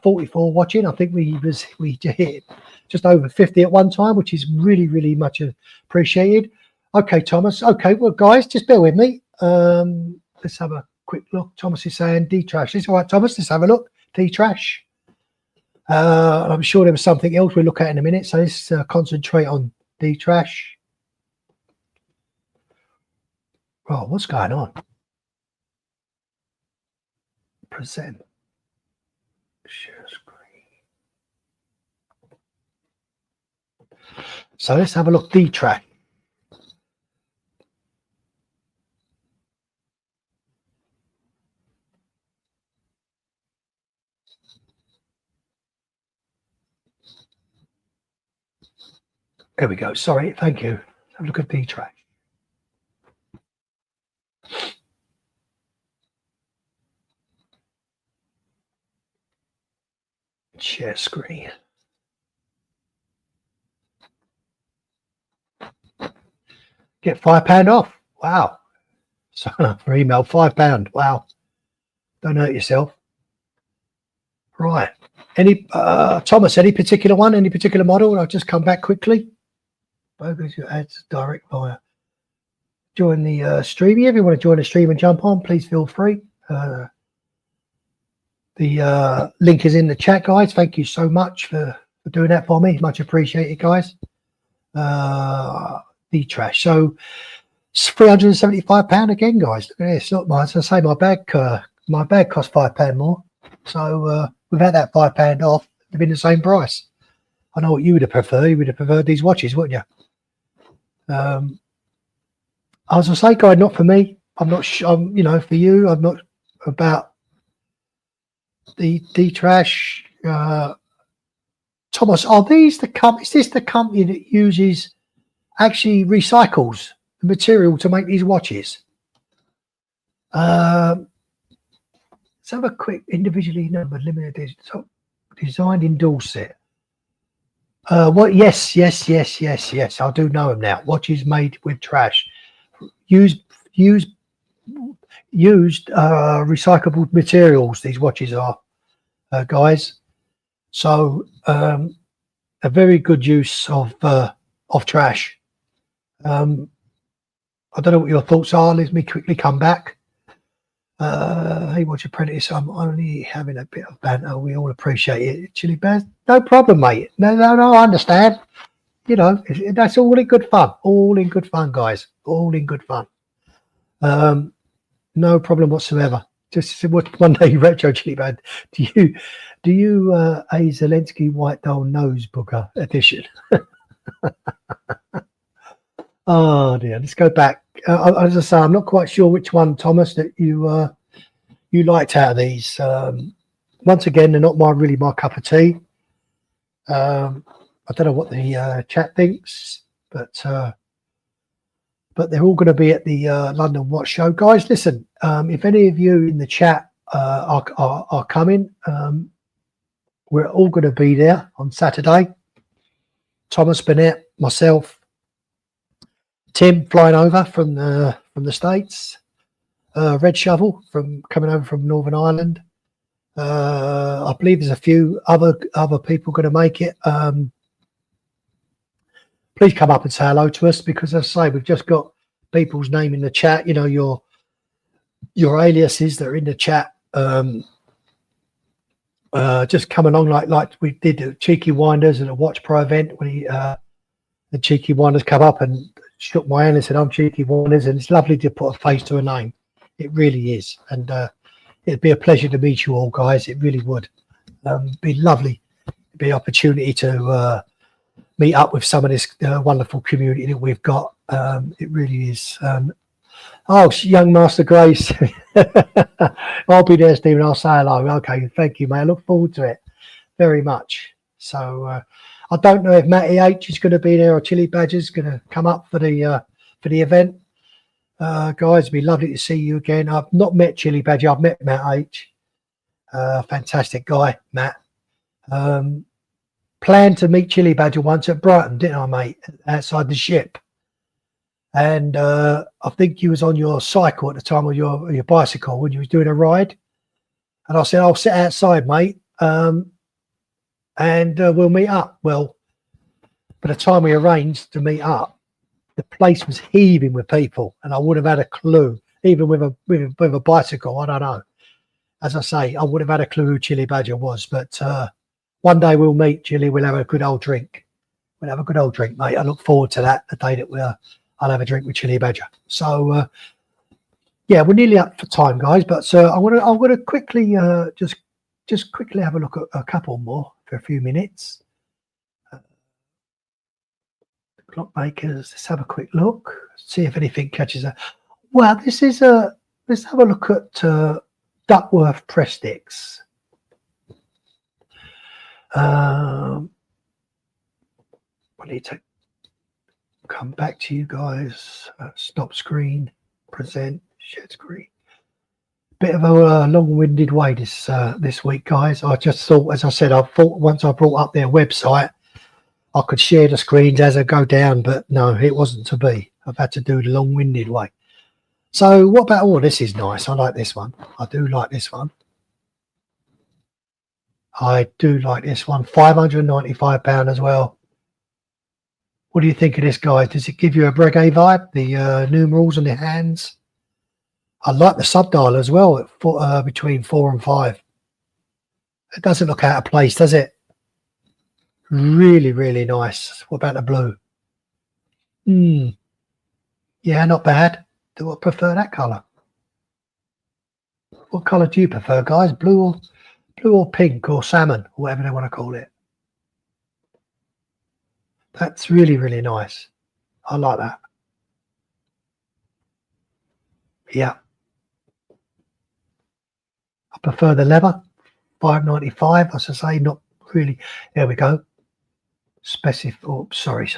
44 watching. I think we hit just over 50 at one time, which is really, really much appreciated. Okay, Thomas. Okay, well, guys, just bear with me. Let's have a quick look. Thomas is saying D-Trash. It's all right, Thomas. Let's have a look. D-Trash. I'm sure there was something else we'll look at in a minute. So let's concentrate on D-Trash. Oh, what's going on? Present. Share screen. So let's have a look. D-Trash. There we go. Sorry. Thank you. Have a look at D-Trash. Share screen. Get £5 off. Wow. Sign up for email. £5. Wow. Don't hurt yourself. Right. Any Thomas, any particular one, any particular model? I'll just come back quickly. Burgers, your ads direct via. Join the stream. If you want to join the stream and jump on, please feel free. The link is in the chat, guys. Thank you so much for doing that for me. Much appreciated, guys. D-Trash. So it's £375 again, guys. Look at this. Look, as I say, my bag cost £5 more. So without that £5 off, it'd been the same price. I know what you would have preferred. You would have preferred these watches, wouldn't you? As I say, guys, not for me. I'm not sure. You know, for you, I'm not about the D-Trash. Thomas, are these is this the company that uses actually recycles the material to make these watches? Let's have a quick individually numbered limited designed in Dorset. What? Yes. I do know them now. Watches made with trash, used recyclable materials. These watches are, guys. So a very good use of trash. I don't know what your thoughts are. Let me quickly come back. Hey, watch Apprentice. I'm only having a bit of banter. We all appreciate it. Chili Bears, no problem, mate. No, I understand. You know, that's all in good fun. All in good fun, guys. All in good fun. No problem whatsoever. Just one day retro Chili Band. Do you a Zelensky White Doll Nose Booker edition? Oh dear. Let's go back. As I say, I'm not quite sure which one, Thomas, that you liked out of these. Once again, they're not really my cup of tea. I don't know what the chat thinks, but they're all going to be at the London Watch Show, guys. Listen, if any of you in the chat are coming, we're all going to be there on Saturday. Thomas Burnett, myself, Tim flying over from the States, Red Shovel coming over from Northern Ireland. I believe there's a few other people going to make it. Please come up and say hello to us, because as I say, we've just got people's name in the chat. You know, your aliases that are in the chat. Just come along like we did at Cheeky Winders at a Watch Pro event when the Cheeky Winders come up and shook my hand and said, "I'm Cheeky Winders," and it's lovely to put a face to a name. It really is, and it'd be a pleasure to meet you all, guys. It really would. Be lovely. It'd be an opportunity to meet up with some of this wonderful community that we've got. It really is. Oh, young Master Grace. I'll be there, Stephen. I'll say hello. Okay, thank you, mate. I look forward to it very much. So I don't know if Matty H is going to be there or Chili Badger's going to come up for the event. Guys, it'd be lovely to see you again. I've not met Chili Badger. I've met Matt H. Fantastic guy, Matt. Planned to meet Chili Badger once at Brighton, didn't I, mate? Outside the ship. And I think you was on your cycle at the time, or your bicycle, when you was doing a ride. And I said, I'll sit outside, mate, and we'll meet up. Well, by the time we arranged to meet up, the place was heaving with people, and I would have had a clue, even with a bicycle. I don't know. As I say, I would have had a clue who Chili Badger was. But one day we'll meet, Chili. We'll have a good old drink. We'll have a good old drink, mate. I look forward to that. The day that I'll have a drink with Chili Badger. So yeah, we're nearly up for time, guys. But I'm gonna quickly just quickly have a look at a couple more for a few minutes. Clockmakers. Let's have a quick look. See if anything catches up. Well, this is let's have a look at Duckworth press sticks. I need to come back to you guys. Stop screen, present, share screen. Bit of a long-winded way this week, guys. I just thought, as I said, I thought once I brought up their website, I could share the screens as I go down, but no, it wasn't to be. I've had to do the long-winded way. So what about, oh, this is nice. I like this one. I do like this one. I do like this one. £595 as well. What do you think of this, guys? Does it give you a Breguet vibe? The numerals on the hands. I like the subdial as well at between 4 and 5. It doesn't look out of place, does it? Really, really nice. What about the blue? Yeah, not bad. Do I prefer that colour? What colour do you prefer, guys? Blue or pink or salmon, or whatever they want to call it. That's really, really nice. I like that. Yeah. I prefer the leather. $5.95. As I say, not really. There we go. Sorry.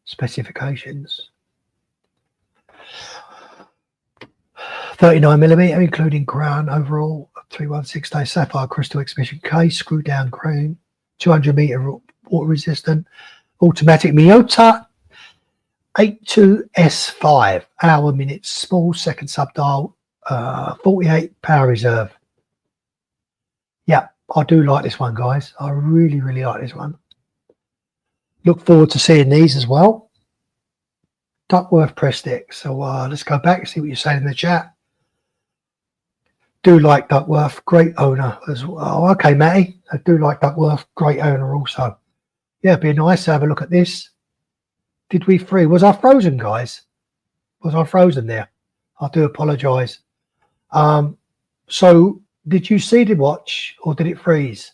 Specifications. 39mm, including crown overall, 316-day sapphire crystal exhibition case, screw down chrome, 200-meter water resistant, automatic Miyota 82S5, hour minutes, small second subdial, 48 power reserve. Yeah, I do like this one, guys. I really, really like this one. Look forward to seeing these as well. Duckworth press stick. So let's go back and see what you're saying in the chat. Do like Duckworth, great owner as well. Oh, okay, Matty. I do like Duckworth, great owner also. Yeah, it'd be nice to have a look at this. Did we free? Was I frozen, guys? Was I frozen there? I do apologise. So did you see the watch or did it freeze?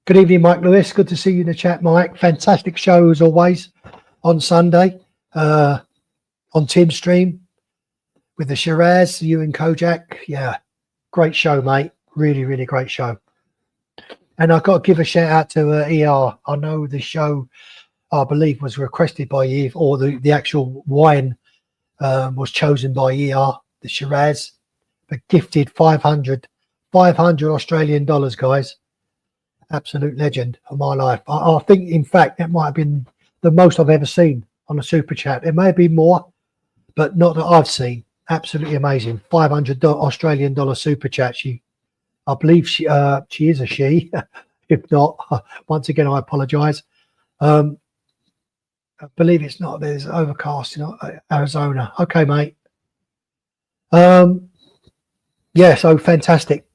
Good evening, Mike Lewis. Good to see you in the chat, Mike. Fantastic show as always on Sunday on Tim's stream with the Shiraz, you and Kojak. Yeah, great show, mate. Really, really great show. And I've got to give a shout out to ER. I know the show, I believe, was requested by Eve, or the actual wine was chosen by ER, the Shiraz, but gifted 500 Australian dollars, guys. Absolute legend of my life. I think, in fact, that might have been the most I've ever seen on a super chat. There may be more, but not that I've seen. Absolutely amazing. 500 Australian dollar super chat. I believe she is a she. If not, once again, I apologise. I believe it's not. There's overcast in Arizona. Okay, mate. Yeah, so fantastic.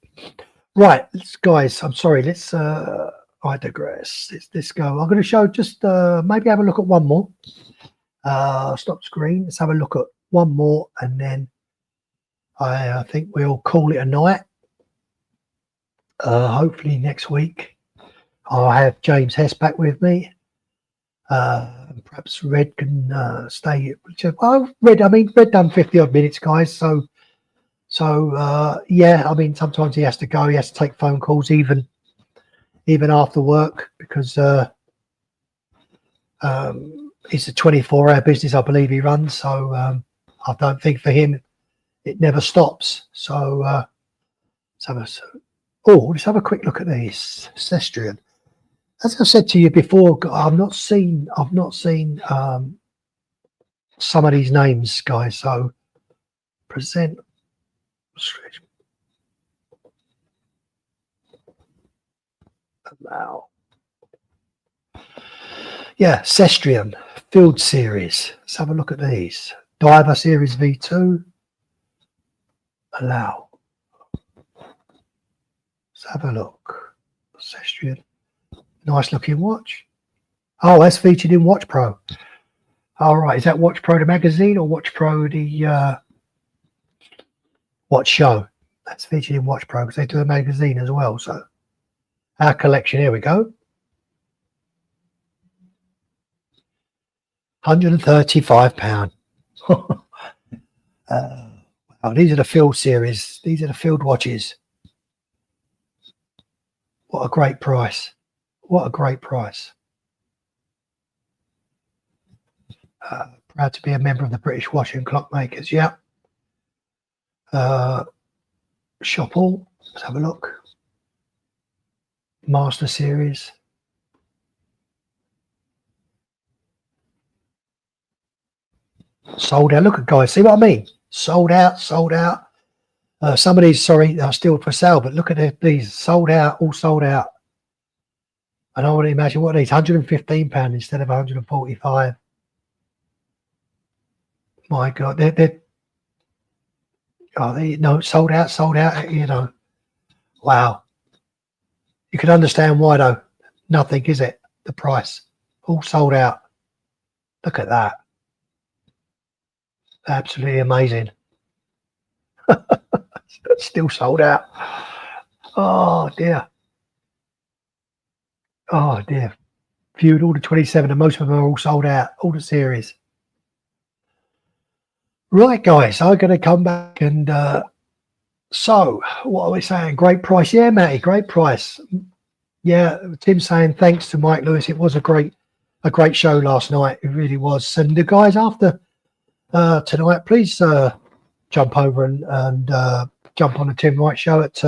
Right, guys, I'm sorry. Let's I digress. Let's go. I'm going to show just maybe have a look at one more. Stop screen. Let's have a look at one more, and then I think we'll call it a night. Hopefully next week I'll have James Hess back with me. Perhaps Red can stay. Well, Red done 50 odd minutes, guys. So yeah, I mean, sometimes he has to go. He has to take phone calls even after work because it's a 24-hour business, I believe he runs. So I don't think for him it never stops. So let's have a quick look at these Cestrian. As I've said to you before, I've not seen some of these names, guys. So present. Allow. Yeah, Cestrian Field Series. Let's have a look at these. Diver Series V2. Allow. Let's have a look. Cestrian. Nice looking watch. Oh, that's featured in Watch Pro. All right, is that Watch Pro the magazine or Watch Pro the watch show? That's featured in Watch Pro because they do a magazine as well. So our collection, here we go. £135. Wow, these are the Field Series. These are the Field watches. What a great price. What a great price. Proud to be a member of the British Watch and Clockmakers. Yeah. Shop All. Let's have a look. Master Series. Sold out. Look at, guys. See what I mean? Sold out. Sold out. Some of these, sorry, are still for sale, but look at these. Sold out. All sold out. And I want to imagine what are these, £115 instead of 145. My God, they're sold out, you know. Wow. You can understand why though. Nothing, is it? The price. All sold out. Look at that. Absolutely amazing. Still sold out. Oh dear. Oh dear. Viewed all the 27 and most of them are all sold out. All the series. Right, guys, I'm going to come back and so what are we saying? Great price. Yeah, Matty, great price. Yeah, Tim saying thanks to Mike Lewis. It was a great show last night. It really was. And the guys after tonight, please jump over and jump on the Tim Wright show at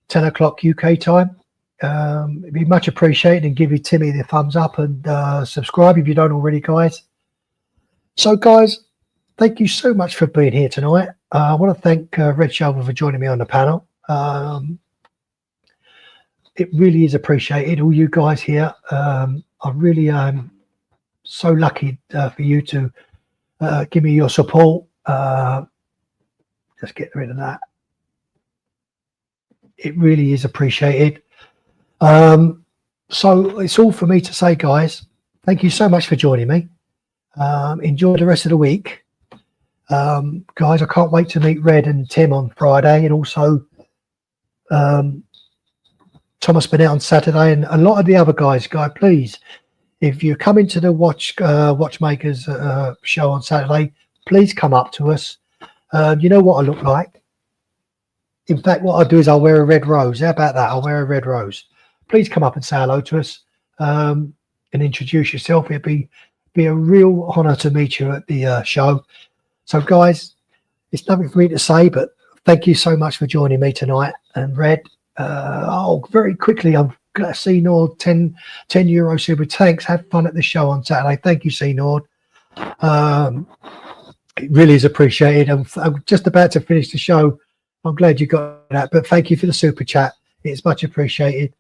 10 o'clock UK time. It'd be much appreciated, and give you Timmy the thumbs up and subscribe if you don't already, guys. So, guys, thank you so much for being here tonight. I want to thank Red Shovel for joining me on the panel. It really is appreciated, all you guys here. I really am so lucky for you to give me your support, Just get rid of that. It really is appreciated. So it's all for me to say, guys. Thank you so much for joining me. Enjoy the rest of the week. Guys, I can't wait to meet Red and Tim on Friday, and also Thomas Bennett on Saturday, and a lot of the other guys. Please, if you're coming to the Watchmakers show on Saturday, please come up to us. You know what I look like. In fact, what I'll do is I'll wear a red rose. How about that? I'll wear a red rose. Please come up and say hello to us and introduce yourself. It'd be a real honour to meet you at the show. So, guys, it's nothing for me to say, but thank you so much for joining me tonight. And Red, very quickly, I'm glad to see Nord 10 euro super thanks. Have fun at the show on Saturday. Thank you, C Nord. It really is appreciated. I'm just about to finish the show. I'm glad you got that, but thank you for the super chat. It's much appreciated.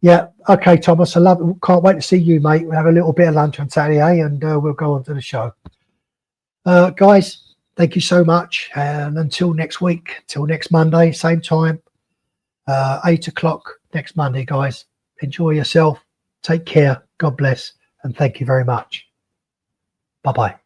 Yeah, okay, Thomas. Can't wait to see you, mate. We'll have a little bit of lunch on Saturday, and we'll go on to the show. Guys, thank you so much, and until next week, till next Monday, same time, 8 o'clock next Monday, guys. Enjoy yourself. Take care. God bless, and thank you very much. Bye-bye.